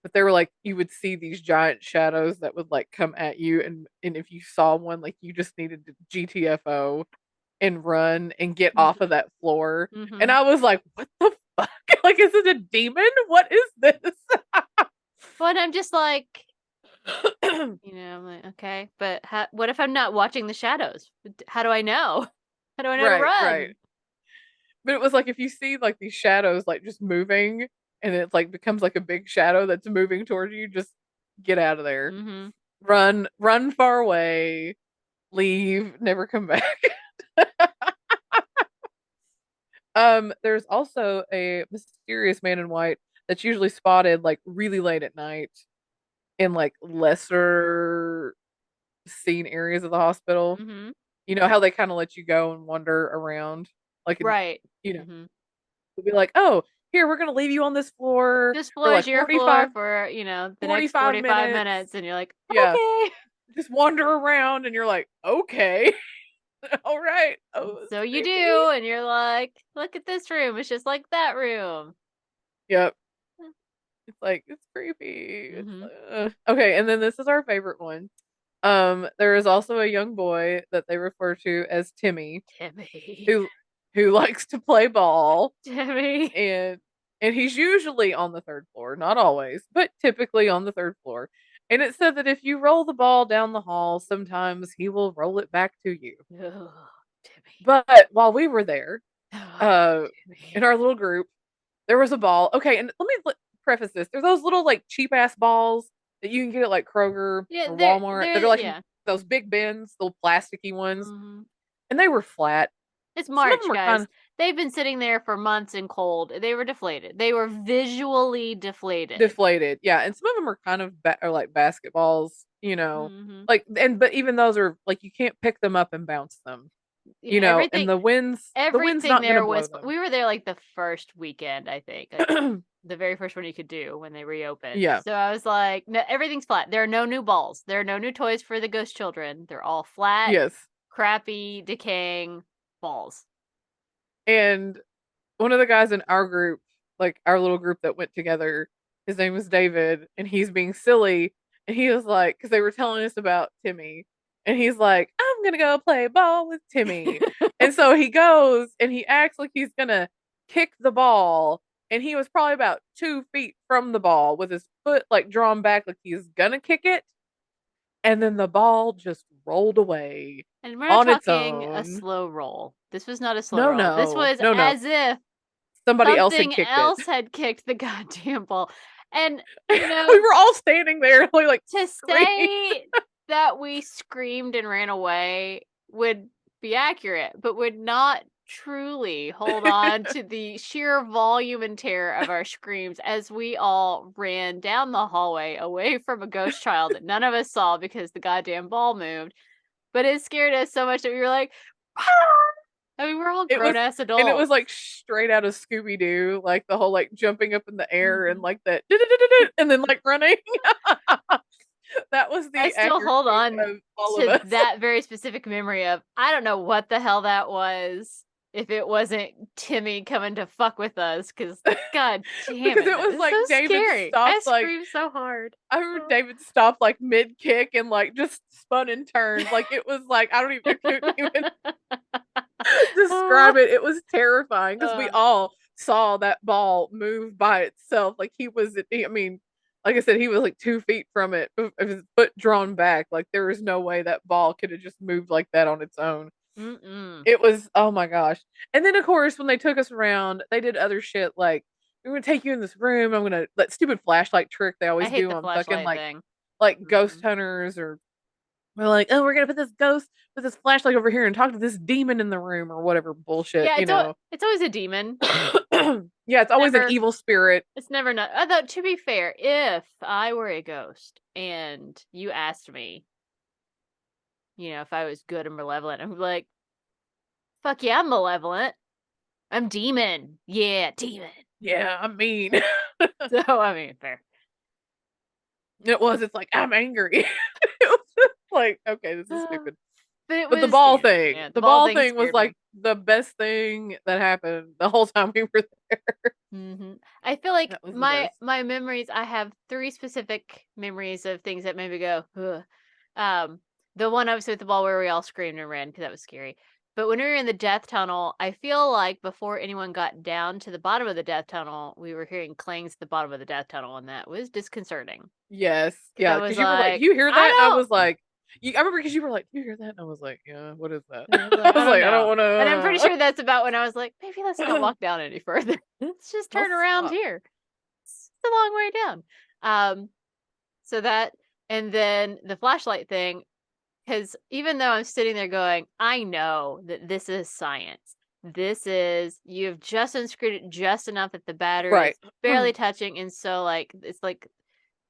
but they were like you would see these giant shadows that would like come at you, and if you saw one, like you just needed to GTFO and run and get off of Mhm. that floor. And Mhm. I was like, what the fuck? Like, is it a demon? What is this? But I'm just like, I'm like, okay, but what if I'm not watching the shadows? How do I know? How do I know to Right, right. run? But it was like if you see like these shadows like just moving, and it like becomes like a big shadow that's moving towards you, just get out of there. Mhm. Run far away, leave, never come back. There's also a mysterious man in white that's usually spotted like really late at night in like lesser seen areas of the hospital. Mhm. You know how they kind of let you go and wander around, like in, Right. you know, Mhm. they'll be like, oh, here, we're going to leave you on this floor This for floor is like your floor 45, for, the next 45 45 minutes. minutes. And you're like, Yeah. okay. Just wander around and you're like, okay. All right. Oh, it's So you creepy. do. And you're like, look at this room. It's just like that room. Yep. It's like, it's creepy. It's Mm-hmm. okay. And then this is our favorite one. There is also a young boy that they refer to as Timmy Timmy. who likes to play ball, Timmy. and he's usually on the third floor, not always, but typically on the third floor. And it said that if you roll the ball down the hall, sometimes he will roll it back to you. Oh, Timmy. But while we were there, Oh, uh, in Timmy. our little group, there was a ball. Okay, and preface this. There's those little like cheap ass balls that you can get at like Kroger Yeah, or they're Walmart that are they're like in yeah. those big bins, little plasticky ones, Mm-hmm. and they were flat. It's Some of March, them were kind guys. of They've been sitting there for months and cold. They were deflated. They were visually deflated. deflated, yeah, and some of them are kind of are like basketballs, Mm-hmm. like, and but even those are like you can't pick them up and bounce them, Yeah, and everything the wind's everything not gonna there blow was them. we were there like the first weekend, I think. Like the very first one you could do when they reopened. Yeah, So I was like, no, everything's flat. There are no new balls. There are no new toys for the ghost children. They're all flat, yes, crappy, decaying balls. and one of the guys in our group, like our little group that went together, his name was David, and he's being silly. And he was like, because they were telling us about Timmy, and he's like, I'm gonna go play ball with Timmy. And so he goes and he acts like he's gonna kick the ball. And he was probably about 2 feet from the ball with his foot like drawn back, like he's gonna kick it. And then the ball just rolled away And we're not on its talking a own. slow roll. This was not a slow No, roll. This no, was no, no. as if Somebody else had something kicked it. else had kicked the goddamn ball. And, We were all standing there, like to screaming. say that we screamed and ran away would be accurate, but would not truly hold on to the sheer volume and terror of our screams as we all ran down the hallway away from a ghost child that none of us saw because the goddamn ball moved. But it scared us so much that we were like, ah! I mean, we're all It grown was, ass and it was adults. like straight out of Scooby Doo, like the whole like jumping up in the air and Mhm. like that, and then like running. That was I the still hold accuracy on of all of to us. that very specific memory of I don't know what the hell that was if it wasn't Timmy coming to fuck with us because god damn Because it, it that was is so like David scary. I stopped like screamed so hard. I remember Oh. David stopped like mid kick and like just spun and turned. Like it was like I couldn't even describe it. It was terrifying because we Uh, all saw that ball move by itself. Like he was, I mean, like I said, he was like 2 feet from it, of his foot drawn back. Like there was no way that ball could have just moved like that on its own. mm-mm. It was, oh my gosh. And then of course when they took us around, they did other shit like we're gonna take you in this room. I'm gonna that stupid flashlight trick they I always hate do the on fucking flashlight thing. like ghost Mm-mm. hunters, or we're like, oh, we're gonna put this ghost with this flashlight over here and talk to this demon in the room or whatever bullshit, Yeah, it's always a demon. Yeah, it's always an Never evil spirit. it's never not. Although to be fair, if I were a ghost and you asked me, if I was good and malevolent, I'm like, fuck yeah, I'm malevolent. I'm demon. Yeah, demon. Yeah, I mean, So, I mean, fair. it's like I'm angry. It was just like, okay, this is But stupid. it But the was, ball thing, yeah, the the ball ball thing thing was scared me. like the best thing that happened the whole time we were there. I feel like That was the my best. my memories, I have three specific memories of things that made me go, ugh. Um, the one obviously with the ball where we all screamed and ran because that was scary. But when we were in the death tunnel, I feel like before anyone got down to the bottom of the death tunnel, we were hearing clangs at the bottom of the death tunnel, and that was disconcerting. Yes, Because I yeah, was because you were like, "Do like, you hear I that?" And I don't was like, I remember because you were like, "Do you hear that?" And I was like, "Yeah, what is that?" I was I like, I was don't like, "I don't know. want And I'm pretty to." sure that's about when I was like, maybe let's not walk down any further. Let's just I'll turn around stop. here. It's a long way down. Um, so that, and then the flashlight thing, because even though I'm sitting there going, I know that this is science. You've just unscrewed it just enough that the battery Right. is barely touching. And so, like, it's like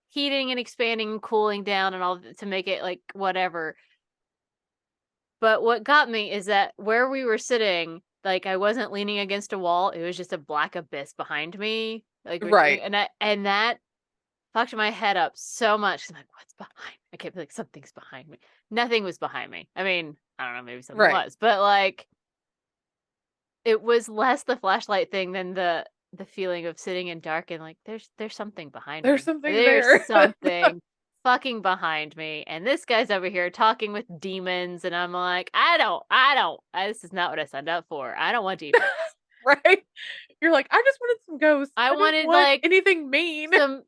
heating and expanding and cooling down and all to make it like whatever. But what got me is that where we were sitting, Like, I wasn't leaning against a wall. It was just a black abyss behind me. Like, Right. and that fucked my head up so much. 'Cause I'm like, what's behind me? I kept like, something's behind me. Nothing was behind me. I mean, I don't know, maybe something Right. was, but like, it was less the flashlight thing than the feeling of sitting in dark and like, there's something behind There's me. something There's there. something fucking behind me, and this guy's over here talking with demons, and I'm like, this is not what I signed up for. I don't want demons. Right? You're like, "I just wanted some ghosts. I I didn't wanted want like anything mean." some,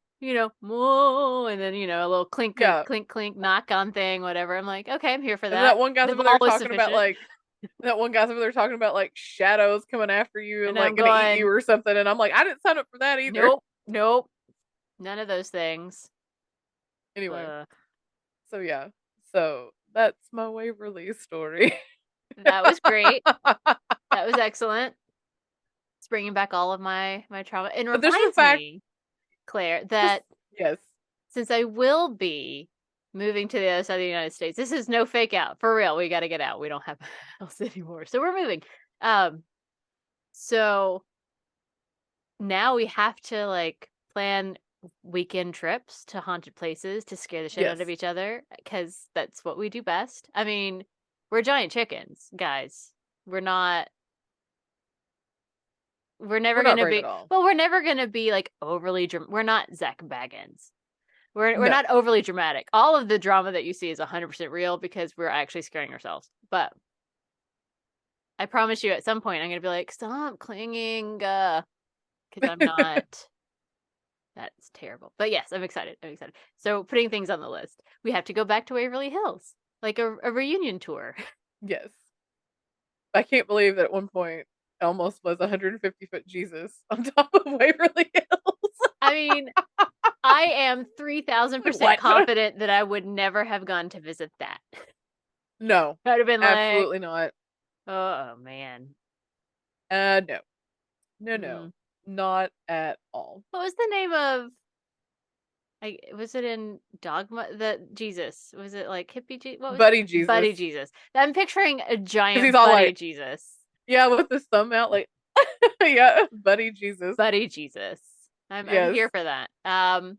whoa, and then a little clink, clink, Yeah. clink, clink, knock on thing, whatever. I'm like, okay, I'm here for And that. that one guy's The over ball there was talking about, sufficient, like that one guy's over there talking about, like, shadows coming after you and, and like, I'm gonna eat you going, or something, and I'm like, "I didn't sign up for that either." nope, nope, none of those things. Anyway, Ugh. so yeah. So, that's my Waverly story. That was great. That was excellent. It's bringing back all of my trauma, and Additional reminds fact, me, Claire, just that yes. since I will be moving to the other side of the United States, this is no fake out. For real, we got to get out. We don't have a house anymore, so we're moving. Um, so now we have to like plan weekend trips to haunted places to scare the shit out of Yes. each other because that's what we do best. I mean, we're giant chickens, guys. We're not we're We're never not gonna brave at be all. well, we're never gonna be like overly we're not Zach Baggins. We're No. not overly dramatic. All of the drama that you see is 100% real because we're actually scaring ourselves. But I promise you, at some point, I'm gonna be like, stop clinging, because I'm not. That's terrible. But yes, I'm excited. I'm excited. So putting things on the list, we have to go back to Waverly Hills, like a reunion tour. Yes. I can't believe that at one point, it almost was a 150-foot Jesus on top of Waverly Hills. I mean, I am Like, 3,000% what? confident that I would never have gone to visit that. No. I'd have been like, Absolutely not. oh man. No. No, no. Mm. Not at all. What was the name of? Was it in Dogma? The Jesus, was it like hippie? What was Buddy Jesus. Buddy Jesus? I'm picturing a 'Cause he's giant all Buddy like, Jesus. yeah, with his thumb out, like, yeah, Buddy Jesus. Buddy Jesus. I'm Yes. here for that.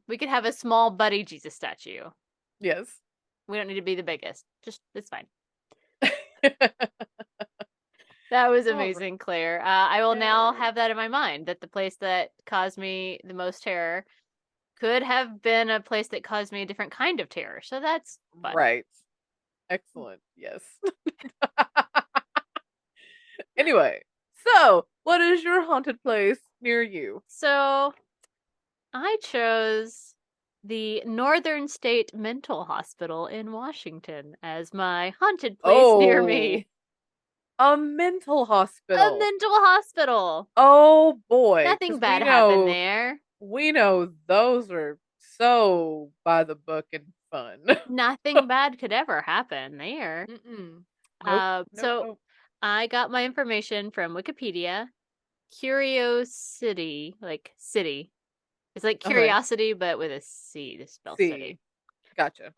We could have a small Buddy Jesus statue. Yes. We don't need to be the biggest. Just it's fine. That was All right. amazing, Claire. I will now Yay. have that in my mind that the place that caused me the most terror could have been a place that caused me a different kind of terror. So that's fun. Right. Excellent. Yes. Anyway, so what is your haunted place near you? So I chose the Northern State Mental Hospital in Washington as my haunted place near Oh, me. a mental A hospital. mental hospital. Oh boy, Nothing because bad happened there. we know those are so by the book and fun. Nothing bad could ever happen there. Mm-mm. Nope. Nope. So Nope. I got my information from Wikipedia. Curiosity, like city. It's like Okay. curiosity, but with a C to spell See. city. Gotcha.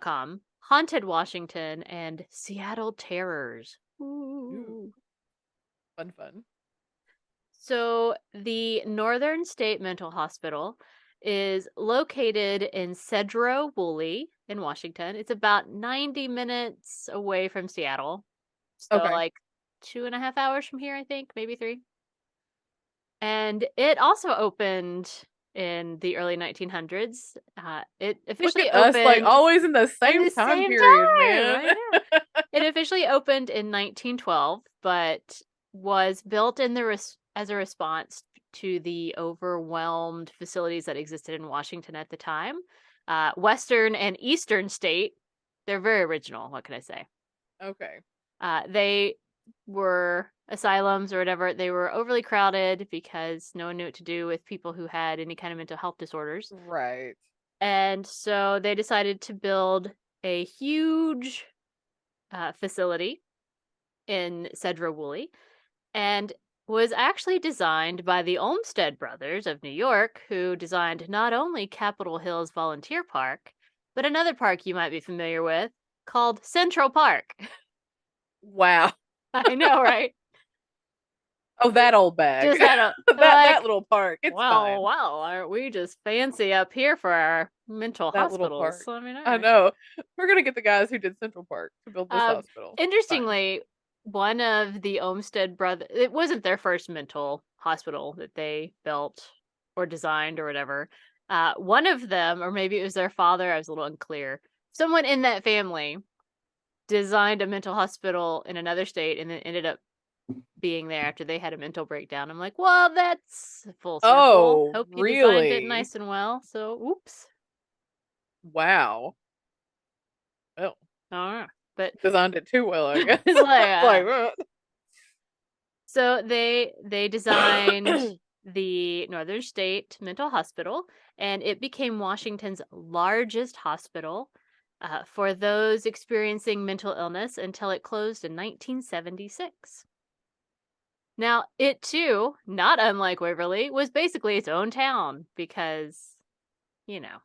.com, Haunted Washington, and Seattle Terrors. Ooh, Ooh. fun, fun. So the Northern State Mental Hospital is located in Sedro-Woolley in Washington. It's about 90 minutes away from Seattle. So Okay. like 2.5 hours from here, I think, maybe 3. And it also opened in the early 1900s. It Look officially at us, like opened always in the in same the time same period, time. man. I know. It officially opened in 1912, but was built in as a response to the overwhelmed facilities that existed in Washington at the time. Western and Eastern State, they're very original. What can I say? Okay. They were asylums or whatever. They were overly crowded because no one knew what to do with people who had any kind of mental health disorders. Right. And so they decided to build a huge facility in Sedro-Woolley and was actually designed by the Olmsted brothers of New York, who designed not only Capitol Hill's Volunteer Park, but another park you might be familiar with called Central Park. Wow. I know, right? Oh, that old bag. Just had a That like, little park. It's wow, fine. wow, aren't we just fancy up here for our mental That little hospitals? park. I mean, all I right. know. We're gonna get the guys who did Central Park to build this Um, hospital. It's fine. Interestingly, one of the Olmsted brothers, it wasn't their first mental hospital that they built or designed or whatever. One of them, or maybe it was their father, I was a little unclear. Someone in that family designed a mental hospital in another state and then ended up being there after they had a mental breakdown. I'm like, well, that's full circle. Oh, Hope you designed it really? nice and well. So, oops. Wow. Well, All right. But designed it too well, I guess. it's like, It's like, so they designed the Northern State Mental Hospital, and it became Washington's largest hospital for those experiencing mental illness until it closed in 1976. Now, it too, not unlike Waverly, was basically its own town because, you know,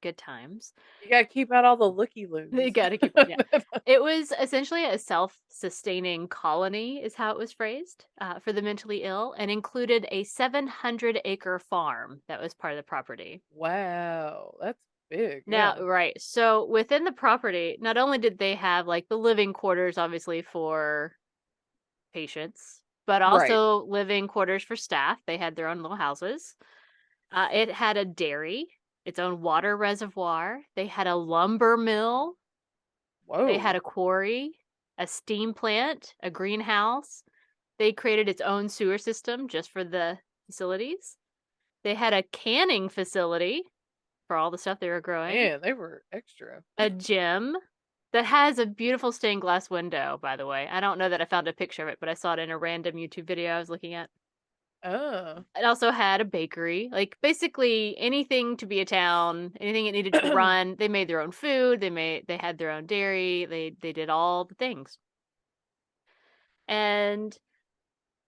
good times. you gotta keep out all the looky They loos. got to keep, yeah. It was essentially a self-sustaining colony, is how it was phrased, for the mentally ill, and included a 700-acre farm that was part of the property. Wow, that's big. Now, Yeah. right, so within the property, not only did they have like the living quarters, obviously for patients, but Right. also living quarters for staff. They had their own little houses. It had a dairy, its own water reservoir. They had a lumber mill. They had Whoa. a quarry, a steam plant, a greenhouse. They created its own sewer system just for the facilities. They had a canning facility for all the stuff they were growing, Man, they were extra. a gym that has a beautiful stained glass window, by the way. I don't know that I found a picture of it, but I saw it in a random YouTube video I was looking at. Oh. It also had a bakery, like basically anything to be a town, anything it needed to run. They made their own food. They had their own dairy. They did all the things. And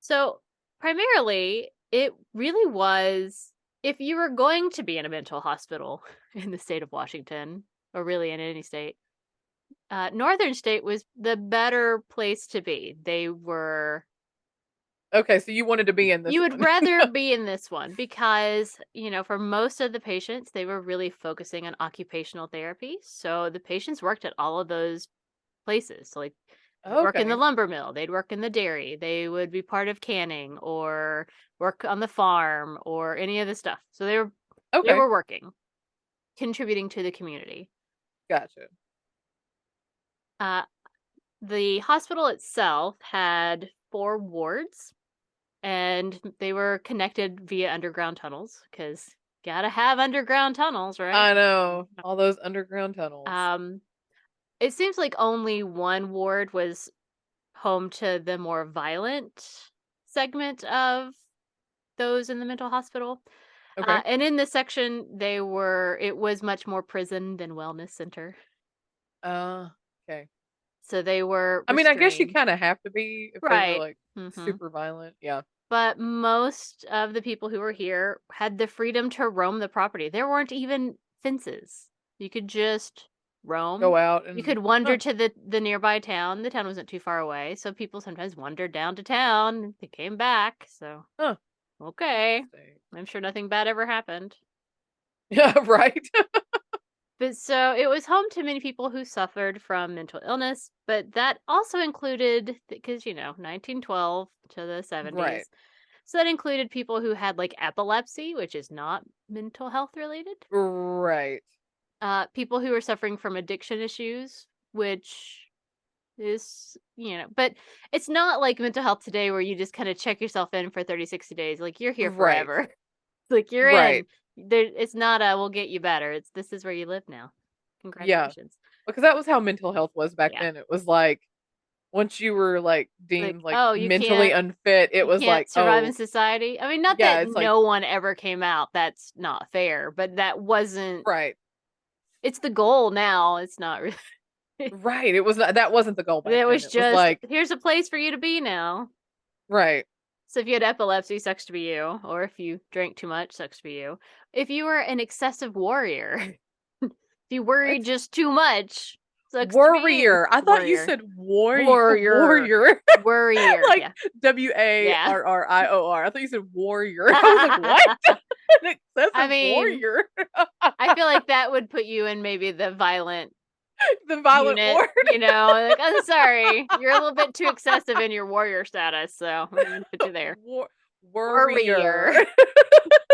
so primarily it really was, if you were going to be in a mental hospital in the state of Washington, or really in any state, Northern State was the better place to be. They were Okay, so you wanted to be in this You would one. rather be in this one because, for most of the patients, they were really focusing on occupational therapy. So the patients worked at all of those places. So, like, they'd work in the Okay. lumber mill, they'd work in the dairy, they would be part of canning or work on the farm or any of the stuff. So they Okay. were working, contributing to the community. Gotcha. Uh, the hospital itself had 4 wards, and they were connected via underground tunnels because gotta have underground tunnels, right? I know. All those underground tunnels. Um, it seems like only one ward was home to the more violent segment of those in the mental hospital. Okay. And in this section, it was much more prison than wellness center. Uh, okay. So they were I mean, I guess you restrained. kind of have to be if they were Right. like Hmm. super violent. Yeah. But most of the people who were here had the freedom to roam the property. There weren't even fences. You could just roam. Go out You could and wander to the nearby town. The town wasn't too far away, so people sometimes wandered down to town. They came back, so huh. okay. Interesting. I'm sure nothing bad ever happened. Yeah, right. But so it was home to many people who suffered from mental illness, but that also included, because 1912 to the Right. 70s. So that included people who had like epilepsy, which is not mental health related. Right. People who were suffering from addiction issues, which is, but it's not like mental health today where you just kind of check yourself in for 30, 60 days. Like you're here Right. forever. It's like you're in. Right. There, it's not a we'll get you better. It's this is where you live now. Yeah. Congratulations. Because that was how mental health was back Yeah. then. It was like once you were like Like, deemed like oh, mentally unfit, it you was can't like, survive in oh, society. I mean, not yeah, that it's like no one ever came out. That's not fair, but that wasn't right. it's the goal now. It's not really. Right. It was not, that wasn't the goal back It then. was It was just, like here's a place for you to be now. right. So if you had epilepsy, sucks to be you. Or if you drank too much, sucks to be you. If you were an excessive warrior, if you What? worried just too much, Sucks to be you. Warrior. I thought you Warrior. said warrior. Warrior. Warrior. Warrior. Like Yeah. Yeah. WARRIOR. I thought you said warrior. I was like, what? An I excessive mean, warrior. I feel like that would put you in maybe the violent The violent unit, war. like, I'm sorry, you're a little bit too excessive in your warrior status, so I'm gonna put you there. Warrior. Warrior.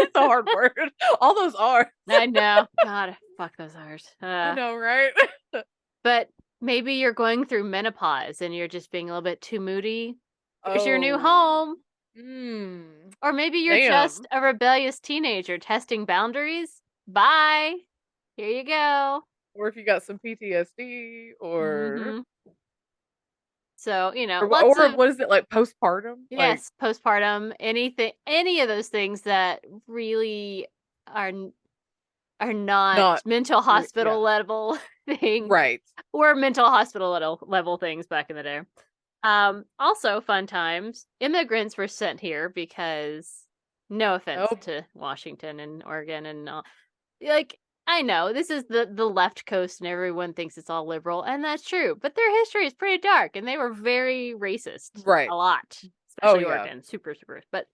It's a hard word. All those R's. I know. God, fuck those R's. I know, right? But maybe you're going through menopause and you're just being a little bit too moody. Here's your new Oh. home. Or maybe you're just Damn. a rebellious teenager testing boundaries. Bye. Here you go. Or if you got some PTSD or Mm-hmm. So, lots or of, what is it, like postpartum? Like yes, postpartum, anything, any of those things that really are are not not mental yeah. hospital level things, Right. or mental hospital level things back in the day. Also fun times. Immigrants were sent here because, no offense Oh, to Washington and Oregon and all, like, I know this is the left coast and everyone thinks it's all liberal, and that's true, but their history is pretty dark and they were very racist. A right. lot, Oh, especially yeah. Oregon, super super. But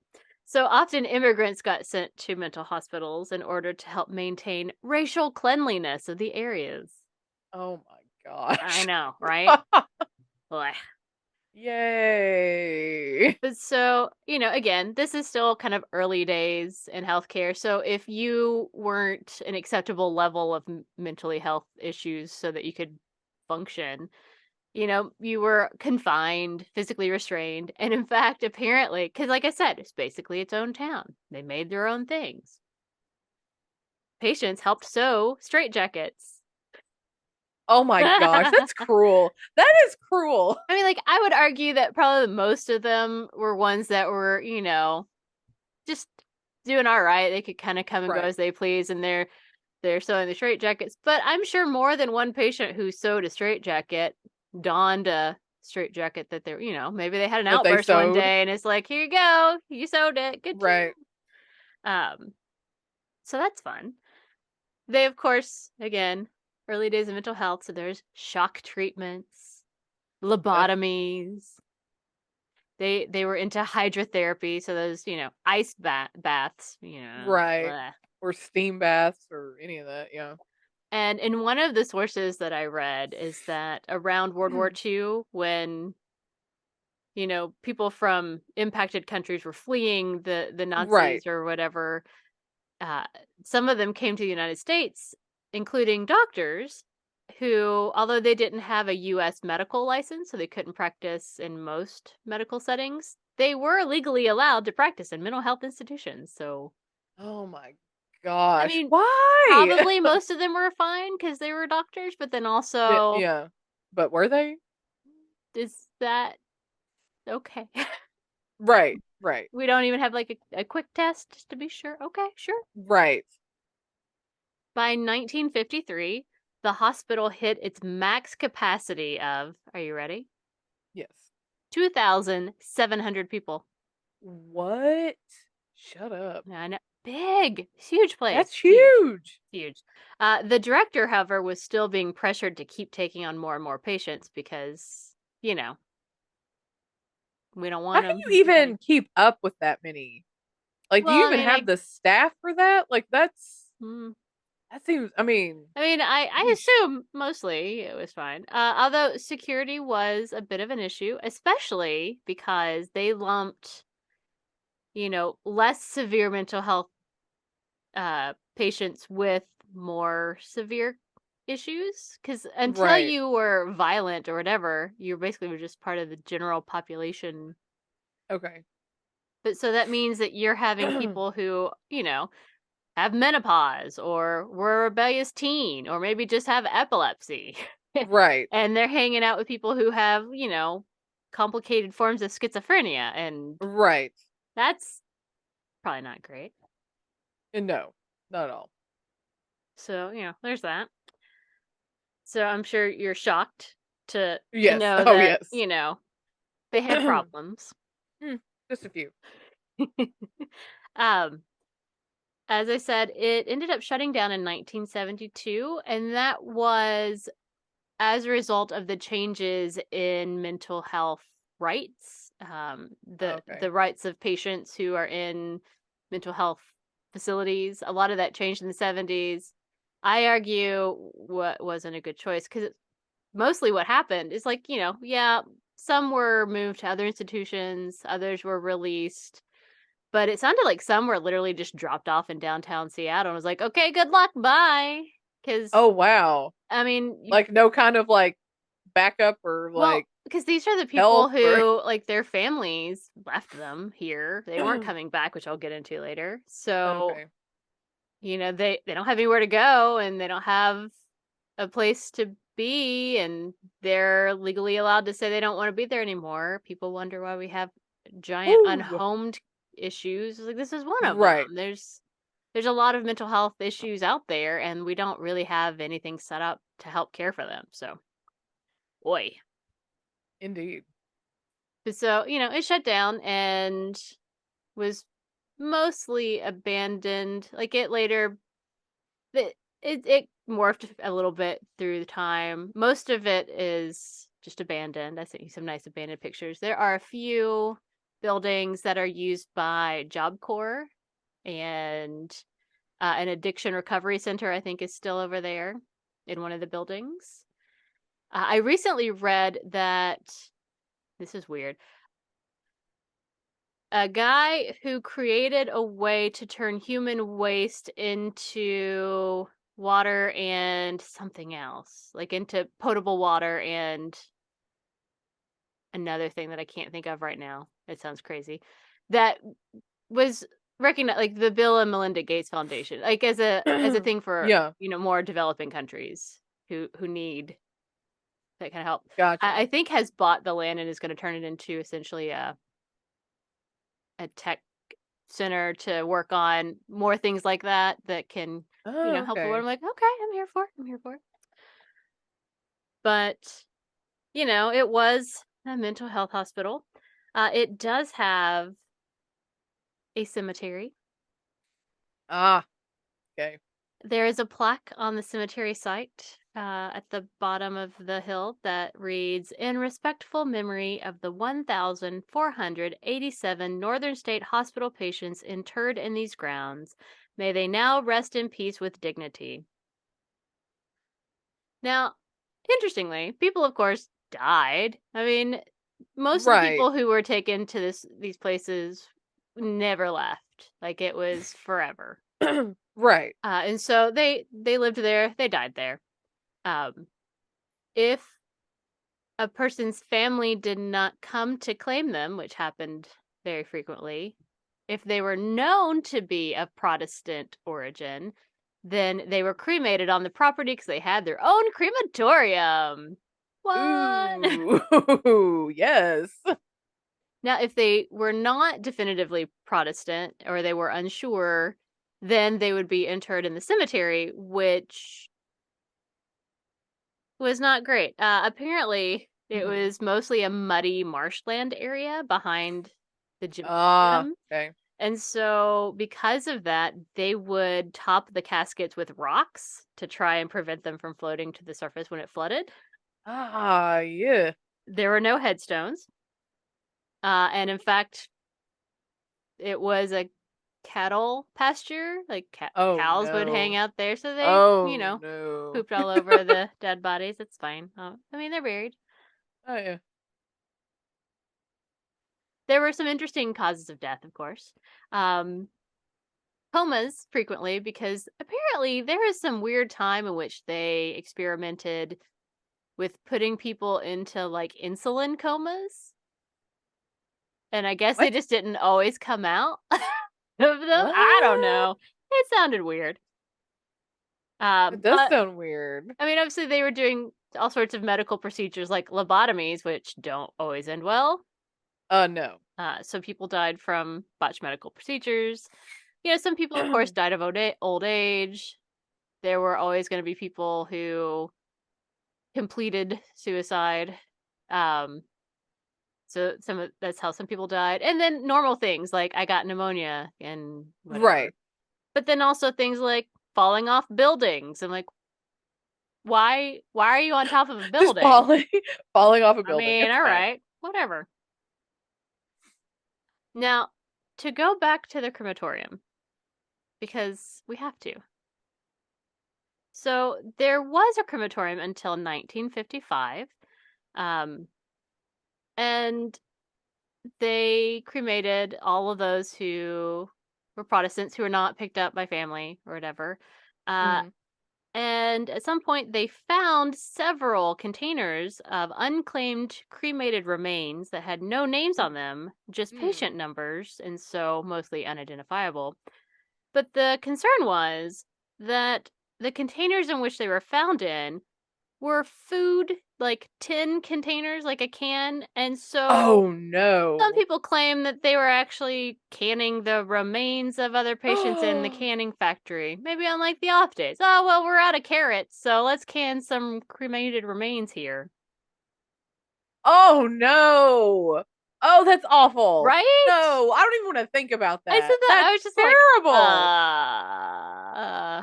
so often immigrants got sent to mental hospitals in order to help maintain racial cleanliness of the areas. Oh my I gosh. know, right? Blech. Yay. But so, again, this is still kind of early days in healthcare. So if you weren't an acceptable level of mentally health issues so that you could function, you were confined, physically restrained. And in fact, apparently, because like I said, it's basically its own town, they made their own things. Patients helped sew straitjackets. Oh my gosh, that's cruel. That is cruel. I mean, like, I would argue that probably most of them were ones that were, just doing all right. They could kind of come and go Right. as they please, and they're sewing the straitjackets. But I'm sure more than one patient who sewed a straitjacket donned a straitjacket that they're, maybe they had an That they outburst one sewed. day, and it's like, here you go, you sewed it, good Right. job. So that's fun. They, of course, again, early days of mental health, so there's shock treatments, Def lobotomies. They were into hydrotherapy, so those, ice baths, right. bleh. Or steam baths or any of that, yeah. And in one of the sources that I read is that around World War II, when, people from impacted countries were fleeing the Right. Nazis or whatever, uh, some of them came to the United States, including doctors who, although they didn't have a US medical license, so they couldn't practice in most medical settings, they were legally allowed to practice in mental health institutions. So, Oh my I gosh. mean, Why? probably most of them were fine because they were doctors, but then also, Yeah. But were they? is that okay? Right. Right. We don't even have like a quick test just to be sure. Okay, sure. Right. By 1953, the hospital hit its max capacity of, are you ready? Yes. 2,700 people. What? Shut up. I know. Big, huge place. That's Huge, huge. huge. The director, however, was still being pressured to keep taking on more and more patients because, we don't How want can them. you even keep up with that many? Like, do Well, you I even mean, have the staff for that? Like, mm, that seems, I mean, I yeesh. assume mostly it was fine. Although security was a bit of an issue, especially because they lumped, less severe mental health patients with more severe issues. Because until Right. you were violent or whatever, you basically were just part of the general population. Okay. But so that means that you're having people who, have menopause or were a rebellious teen or maybe just have epilepsy. Right. And they're hanging out with people who have, complicated forms of schizophrenia. And Right. that's probably not great. And no, not at all. So, there's that. So I'm sure you're shocked to Yes. know Oh, that, yes. they had problems. Just a few. um, as I said, it ended up shutting down in 1972, and that was as a result of the changes in mental health rights, Okay. the rights of patients who are in mental health facilities, a lot of that changed in the 70s. I argue what wasn't a good choice because mostly what happened is like, yeah, some were moved to other institutions, others were released, but it sounded like some were literally just dropped off in downtown Seattle and was like, okay, good luck, bye. Because, Oh, wow. I mean, Like, no kind of, like, backup or, well, like, because these are the people help or who, like, their families left them here. They weren't coming back, which I'll get into later. So, Okay. they don't have anywhere to go and they don't have a place to be, and they're legally allowed to say they don't want to be there anymore. People wonder why we have giant Ooh. unhomed issues. Like, this is one of them. Right. There's a lot of mental health issues out there, and we don't really have anything set up to help care for them. So, boy. Indeed. So, it shut down and was mostly abandoned. Like, it later, it morphed a little bit through the time. Most of it is just abandoned. I sent you some nice abandoned pictures. There are a few buildings that are used by Job Corps, and an addiction recovery center, I think, is still over there in one of the buildings. I recently read that this is weird. A guy who created a way to turn human waste into water and something else, like into potable water and another thing that I can't think of right now. It sounds crazy. That was recognized, like the Bill and Melinda Gates Foundation, like as a thing for Yeah. more developing countries who need that kind of help. I Gotcha. think has bought the land and is going to turn it into essentially a tech center to work on more things like that can, Oh, help the world. okay. I'm like, okay, I'm here for it. I'm here for it. But, it was a mental health hospital. It does have a cemetery. Ah, okay. There is a plaque on the cemetery site at the bottom of the hill that reads, in respectful memory of the 1,487 Northern State Hospital patients interred in these grounds, may they now rest in peace with dignity. Now, interestingly, people, of course, died. I mean, most of the Right. people who were taken to these places never left. Like, it was forever. Right. And so they lived there, they died there. Um, if a person's family did not come to claim them, which happened very frequently, if they were known to be of Protestant origin, then they were cremated on the property because they had their own crematorium. What? Ooh, yes. Now, if they were not definitively Protestant or they were unsure, then they would be interred in the cemetery, which was not great. Apparently, it Mhm. was mostly a muddy marshland area behind the Ah, gymnasium. okay. And so, because of that, they would top the caskets with rocks to try and prevent them from floating to the surface when it flooded. Ah, yeah. There were no headstones. And in fact, it was a cattle pasture. Like Oh, cows would hang no. out there. So they, Oh, no. pooped all over the dead bodies. It's fine. I mean, they're buried. Oh, yeah. There were some interesting causes of death, of course. Um, Comas frequently, because apparently there is some weird time in which they experimented with putting people into like insulin comas. And I guess they What? just didn't always come out of them. I don't What? know. It sounded weird. It does But sound weird. I mean, obviously they were doing all sorts of medical procedures like lobotomies, which don't always end well. No. Some people died from botched medical procedures. Some people, of course, died of old age. There were always going to be people who completed suicide. Um, so that's how some people died, and then normal things like I got pneumonia and whatever. Right. But then also things like falling off buildings and like Why are you on top of a Just building? falling off a I building. mean, It's all fine. right, whatever. Now, to go back to the crematorium, because we have to. So there was a crematorium until 1955, um, and they cremated all of those who were Protestants who were not picked up by family or whatever. Uh, Mhm. and at some point, they found several containers of unclaimed cremated remains that had no names on them, just Mm. patient numbers, and so mostly unidentifiable. But the concern was that the containers in which they were found in were food, like tin containers, like a can. And so Oh, some no. people claim that they were actually canning the remains of other patients in the canning factory. Maybe on like the off days. Oh, well, we're out of carrots, so let's can some cremated remains here. Oh, no. Oh, that's awful. Right? No, I don't even wanna think about I said that. that. I That's was just like, terrible.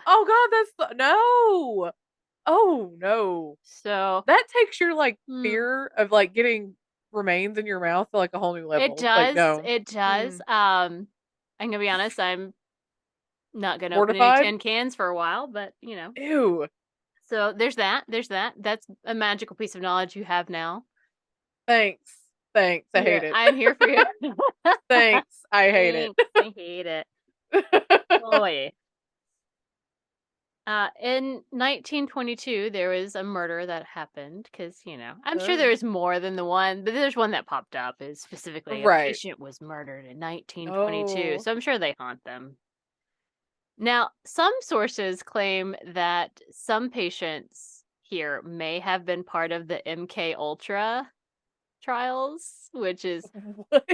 Oh god, no. Oh, no. So, That takes your, like, hmm. fear of, like, getting remains in your mouth to, like, a whole new It level. Like, does. no. It does. Mm. I'm gonna be honest. I'm not gonna open any Mortified? tin cans for a while, but you know. Ew. So there's that. There's that. That's a magical piece of knowledge you have now. Thanks. Thanks, I hate it. I'm here for you. Thanks, I hate it. Thanks. I hate it. Oh yeah. In 1922, there was a murder that happened because, I'm sure Oh. there was more than the one, but there's one that popped up is specifically a Right. patient was murdered in 1922. Oh. So I'm sure they haunt them. Now, some sources claim that some patients here may have been part of the MK Ultra trials, which is What?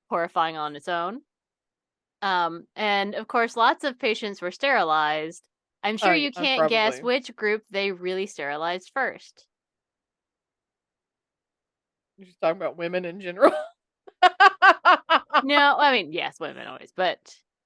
horrifying on its own. And of course, lots of patients were sterilized. I'm sure you can't guess Probably. which group they really sterilized first. You're just talking about women in general? No, I mean, yes, women always, but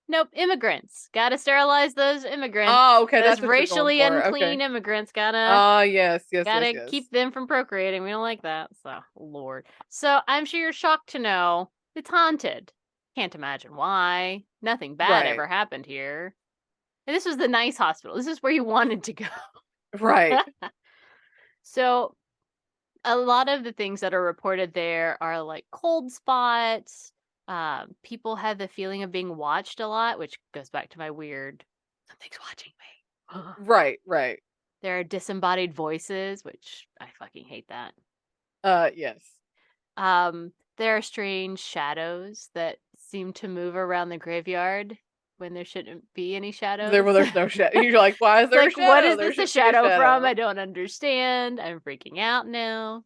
nope, immigrants. Gotta sterilize those immigrants. Oh, okay, Those that's what you're going racially for. Okay. unclean immigrants. Gotta Ah, yes, yes, yes, gotta yes. keep them from procreating. We don't like that. So, Lord. So, I'm sure you're shocked to know it's haunted. Can't imagine why. Nothing bad Right. ever happened here. And this was the nice hospital. This is where you wanted to go. Right. So, a lot of the things that are reported there are like cold spots. People had the feeling of being watched a lot, which goes back to my weird something's watching me. Right, right. There are disembodied voices, which I fucking hate that. Yes. There are strange shadows that seem to move around the graveyard when there shouldn't be any shadows. There's no shadow. You're like, "Why is It's there a like, what shadow? is There this a shouldn't be a shadow from? I shadow." don't understand. I'm freaking out now.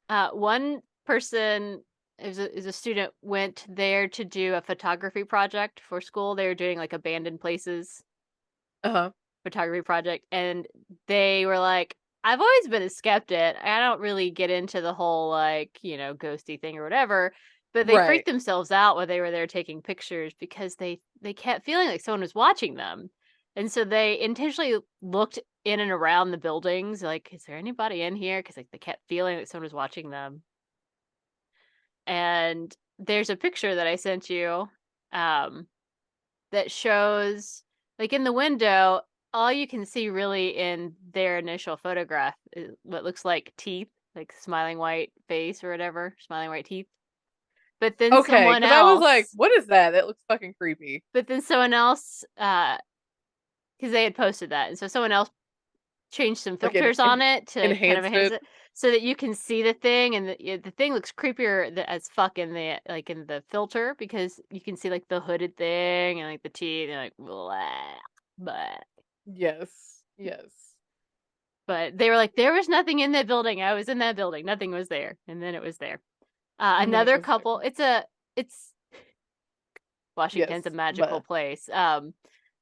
One person is a student went there to do a photography project for school. They were doing like abandoned places Uh-huh. photography project, and they were like, "I've always been a skeptic. I don't really get into the whole like ghosty thing or whatever." But they freaked Right. themselves out while they were there taking pictures because they kept feeling like someone was watching them, and so they intentionally looked in and around the buildings, like, "Is there anybody in here?" Because like they kept feeling like someone was watching them. And there's a picture that I sent you um, that shows, like in the window, all you can see really in their initial photograph is what looks like teeth, like smiling white face or whatever, smiling white teeth. But then Okay, someone because I was like, else, "What is that? That looks fucking creepy." but then someone else, because they had posted that, and so someone else change some Like, filters on it to kind of enhanced enhance it? it so that you can see the thing, and the thing looks creepier as fuck in the like in the filter because you can see like the hooded thing and like the teeth and like blah, blah. Yes. Yes. But they were like, there was nothing in that building. I was in that building. Nothing was there, and then it was there. And then it Another was there. couple. It's Yes, Washington's a magical but place.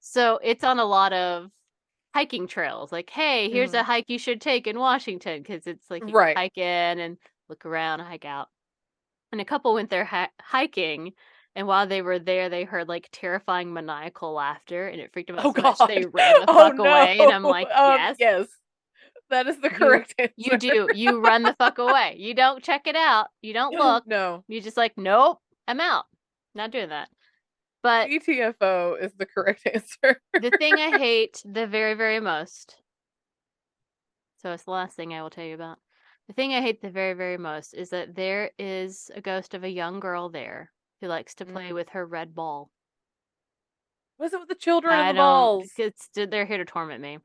So it's on a lot of hiking trails. Like, hey, here's a mhm. hike you should take in Washington because it's like you can Right. hike in and look around, hike out. And a couple went there hiking, And while they were there, they heard like terrifying maniacal laughter, and it freaked them out Oh so much they God. ran the Oh fuck away. And no. I'm like, yes, Yes, that is the you correct you answer. do. You run the fuck away. You don't check it out. You don't look. No. You just like, nope, I'm out. Not doing that. But GTFO is the correct answer. the thing I hate the very, very most, so it's the last thing I will tell you about. The thing I hate the very, very most is that there is a ghost of a young girl there who likes to play Mm. with her red ball. What's it with the children and I the don't, balls? they're here to torment me.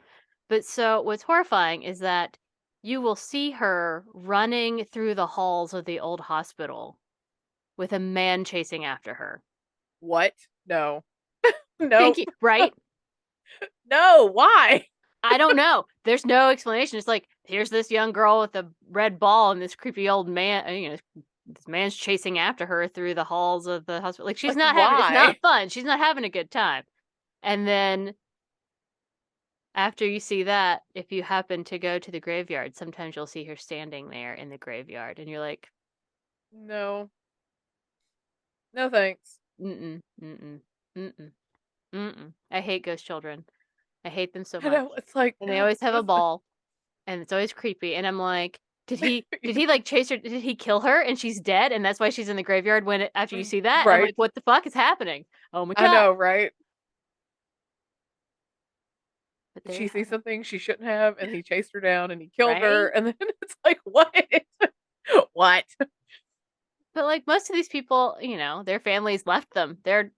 But so what's horrifying is that you will see her running through the halls of the old hospital with a man chasing after her. What? No. Nope. Thank you. Right? No. Why? I don't know. There's no explanation. It's like, here's this young girl with a red ball and this creepy old man, this man's chasing after her through the halls of the hospital. Like, she's Like not having, it's not why? fun. She's not having a good time. And then after you see that, if you happen to go to the graveyard, sometimes you'll see her standing there in the graveyard and you're like, No. No thanks. mm-mm, mm-mm, mm-mm, mm-mm. I hate ghost children. I hate them so I much. know. It's like And they always have a it's ball and it's always creepy. And I'm like, did he like chase her? Did he kill her and she's dead? And that's why she's in the graveyard after you see that? And I'm right. like, what the fuck is happening? Oh my I God. know, right? But Did there she you see have it. something she shouldn't have and he chased her down and he killed her Right? and then it's like what? What? But like most of these people, their families left them. They're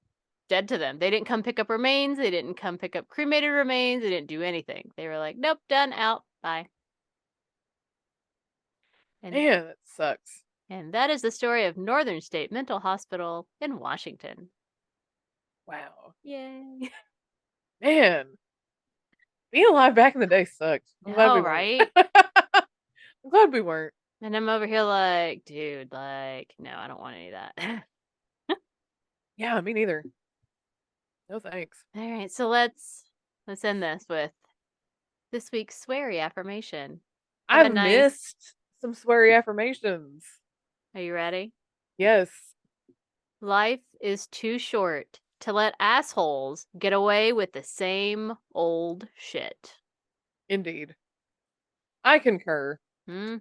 dead to them. They didn't come pick up remains. They didn't come pick up cremated remains. They didn't do anything. They were like, nope, done, out, bye. And Man, that sucks. and that is the story of Northern State Mental Hospital in Washington. Wow. Yay. Man, being alive back in the day sucked. I'm glad we No, weren't. right? I'm glad we weren't. And I'm over here like, dude, like, no, I don't want any of that. Yeah, me neither. No thanks. All right, so let's end this with this week's sweary affirmation. Have a I've nice. missed some sweary affirmations. Are you ready? Yes, Life is too short to let assholes get away with the same old shit. indeed. I concur. Hmm.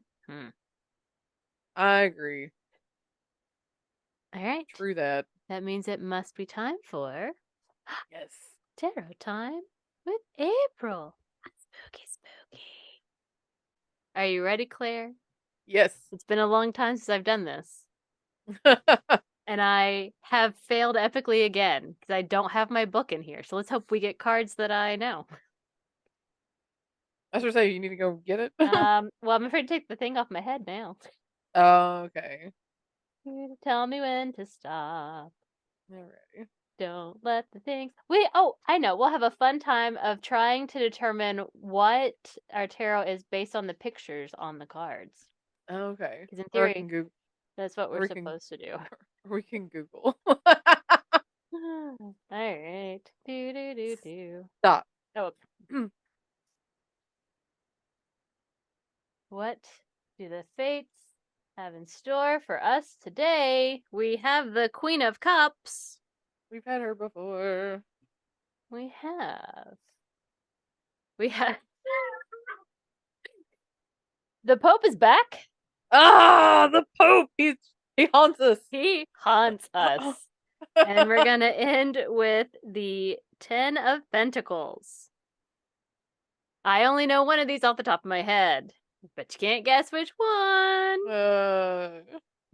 I agree. All right. True that. That means it must be time for Yes. tarot time with April. Spooky, spooky. Are you ready, Claire? Yes. It's been a long time since I've done this. And I have failed epically again because I don't have my book in here. So let's hope we get cards that I know. I should say you need to go get it. Well, I'm afraid to take the thing off my head now. Oh, okay. Tell me when to stop. Alrighty. Don't let the things. I know. We'll have a fun time of trying to determine what our tarot is based on the pictures on the cards. Okay. Because in Or I theory, can Google. that's what Or we're we can. supposed to do. Or we can Google. All right. Do do do do. Stop. Oh, what do the fates have in store for us today? We have the Queen of Cups. We've had her before. We have. We have. The Pope is back. Ah, the Pope. He haunts us. He haunts us. And we're going to end with the 10 of Pentacles. I only know one of these off the top of my head, but you can't guess which one. Uh,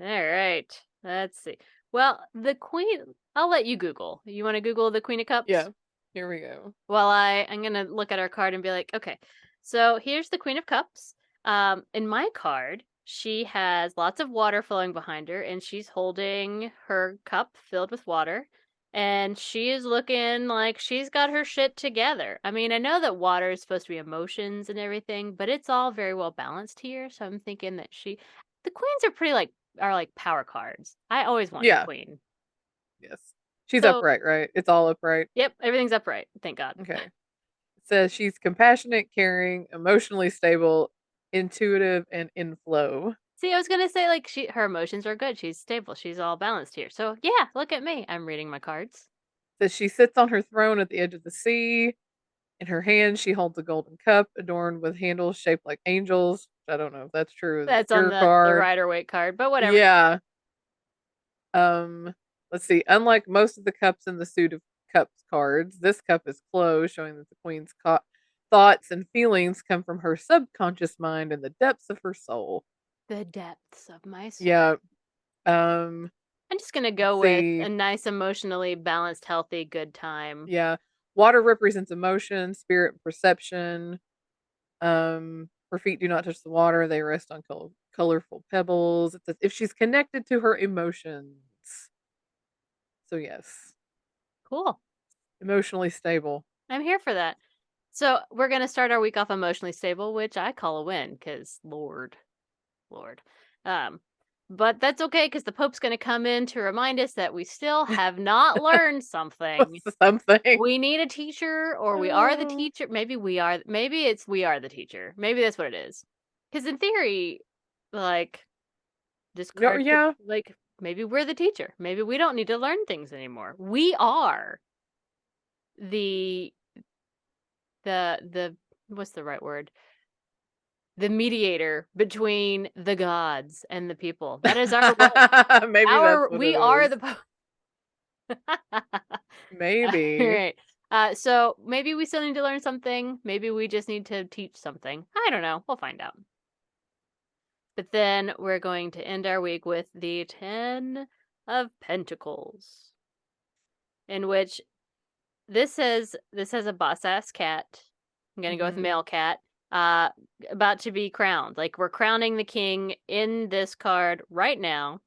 All right. Let's see. Well, the Queen, I'll let you Google. You want to Google the Queen of Cups? yeah. Here we go. Well, I'm going to look at our card and be like, okay, so here's the Queen of Cups. In my card, she has lots of water flowing behind her, and she's holding her cup filled with water, and she is looking like she's got her shit together. I mean, I know that water is supposed to be emotions and everything, but it's all very well balanced here, so I'm thinking that the queens are pretty are like power cards. I always wanted a Yeah. queen. Yes. She's So, upright, right? It's all upright. yep, everything's upright. Thank God. Okay. It says she's compassionate, caring, emotionally stable, intuitive, and in flow. See, I was gonna say, like, her emotions are good. She's stable. She's all balanced here. So yeah, look at me. I'm reading my cards. Says she sits on her throne at the edge of the sea. In her hand, she holds a golden cup adorned with handles shaped like angels. I don't know if that's true. It's That's on your the card. Rider-Waite card, but whatever. Yeah. Um, let's see. Unlike most of the cups in the suit of cups cards, this cup is closed, showing that the queen's thoughts and feelings come from her subconscious mind and the depths of her soul. The depths of my soul. Yeah. Um, I'm just gonna let's go with see. a nice, emotionally balanced, healthy, good time. Yeah. Water represents emotion, spirit, and perception. Her feet do not touch the water; they rest on colorful pebbles. It's as if she's connected to her emotions. So yes, Cool. emotionally stable. I'm here for that. So we're gonna start our week off emotionally stable, which I call a win, because Lord. Um, but that's okay because the Pope's gonna come in to remind us that we still have not learned something. Something. We need a teacher, or we are the Oh, teacher. Maybe it's we are the teacher. Maybe that's what it is. Because in theory, like, this no, card could, yeah, like, maybe we're the teacher. Maybe we don't need to learn things anymore. We are the the what's the right word? The mediator between the gods and the people. That is our role. maybe that's Our what we it are is. the Maybe. Alright. So maybe we still need to learn something. Maybe we just need to teach something. I don't know. We'll find out. But then we're going to end our week with the 10 of Pentacles, in which this has a boss ass cat. I'm gonna go with Hmm. male cat. Uh, about to be crowned. Like, we're crowning the king in this card right now.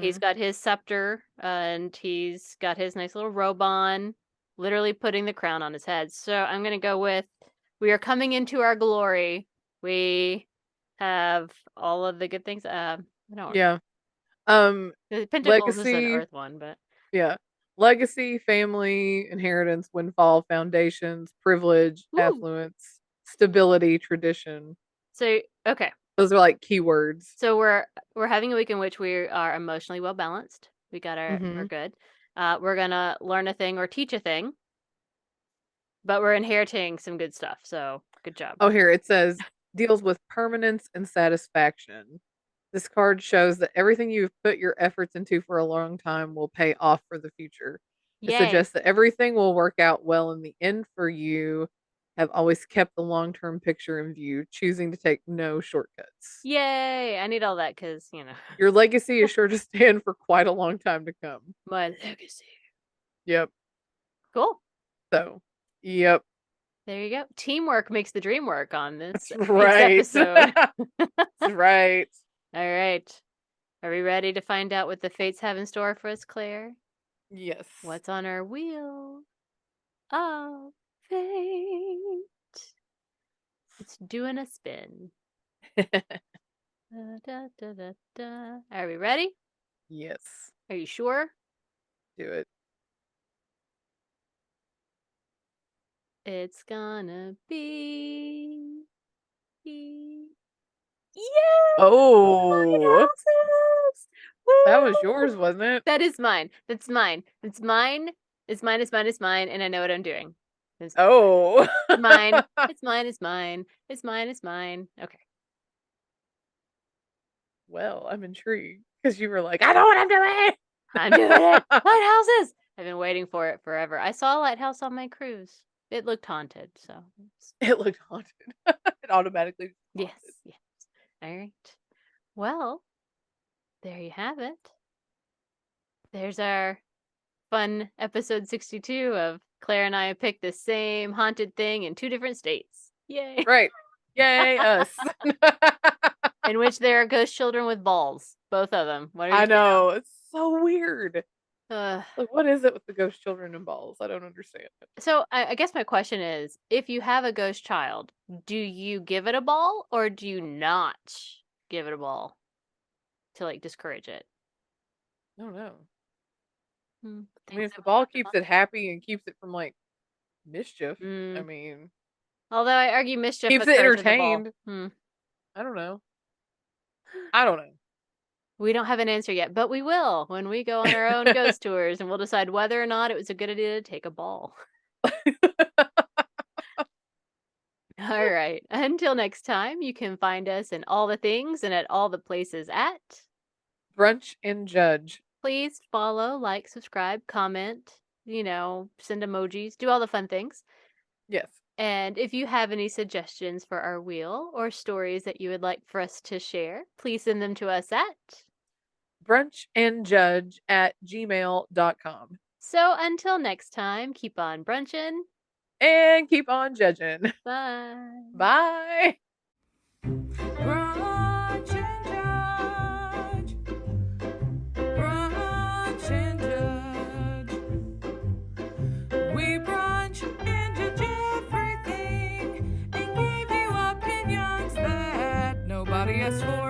He's Hmm. got his scepter, and he's got his nice little robe on, literally putting the crown on his head. So I'm gonna go with, we are coming into our glory. We have all of the good things. I don't. Yeah. Um, The Pentacles is an legacy. Earth one, but Yeah. Legacy, family, inheritance, windfall, foundations, privilege, woo. affluence, stability, tradition. So okay, Those are like keywords. so we're having a week in which we are emotionally well balanced. We're Hmm. good. We're gonna learn a thing or teach a thing, but we're inheriting some good stuff. So good job. Oh, here it says deals with permanence and satisfaction. This card shows that everything you've put your efforts into for a long time will pay off for the future. It Yay. suggests that everything will work out well in the end for you. Have always kept the long term picture in view, choosing to take no shortcuts. Yay! I need all that because, Your legacy is sure to stand for quite a long time to come. my legacy. Yep. Cool. So, yep. There you go. Teamwork makes the dream work on That's this week's right. episode. That's right. All right. Are we ready to find out what the fates have in store for us, Claire? Yes. What's on our wheel of fate? It's doing a spin. Da, da, da, da, da. Are we ready? Yes. Are you sure? Do it. It's gonna be. Yay! Light Oh, houses! that was yours, Woo! wasn't it? That is mine. That's mine. It's mine. It's mine. It's mine. It's mine. And I know what I'm doing. It's Oh. mine. It's mine. It's mine. It's mine. It's mine. Okay. Well, I'm intrigued because you were like, I know what I'm doing. I'm doing it. Lighthouses! I've been waiting for it forever. I saw a lighthouse on my cruise. It looked haunted, so It looked haunted. It automatically yes, haunted. yes. All right. Well, there you have it. There's our fun episode 62 of Claire and I picked the same haunted thing in 2 different states. Yay. Right. Yay, us. In which there are ghost children with balls. Both of them. What are you I gonna know. It's so weird. do? Like, what is it with the ghost children and balls? I don't understand it. So I guess my question is, if you have a ghost child, do you give it a ball or do you not give it a ball to, like, discourage it? I don't know. I Things mean, if that the we ball have to keeps it happy and keeps it from like mischief, I ponder. mean, Although I argue mischief keeps it occurs with the ball. entertained. Hmm. I don't know. I don't know. We don't have an answer yet, but we will when we go on our own ghost tours, and we'll decide whether or not it was a good idea to take a ball. All right. Until next time, you can find us in all the things and at all the places at. Brunch and Judge. Please follow, like, subscribe, comment, send emojis, do all the fun things. Yes. And if you have any suggestions for our wheel or stories that you would like for us to share, please send them to us at. brunchandjudge@gmail.com. So until next time, keep on brunching. And keep on judging. Bye. Bye. Brunch and Judge. Brunch and Judge. We brunch and judge everything and give you opinions that nobody asked for.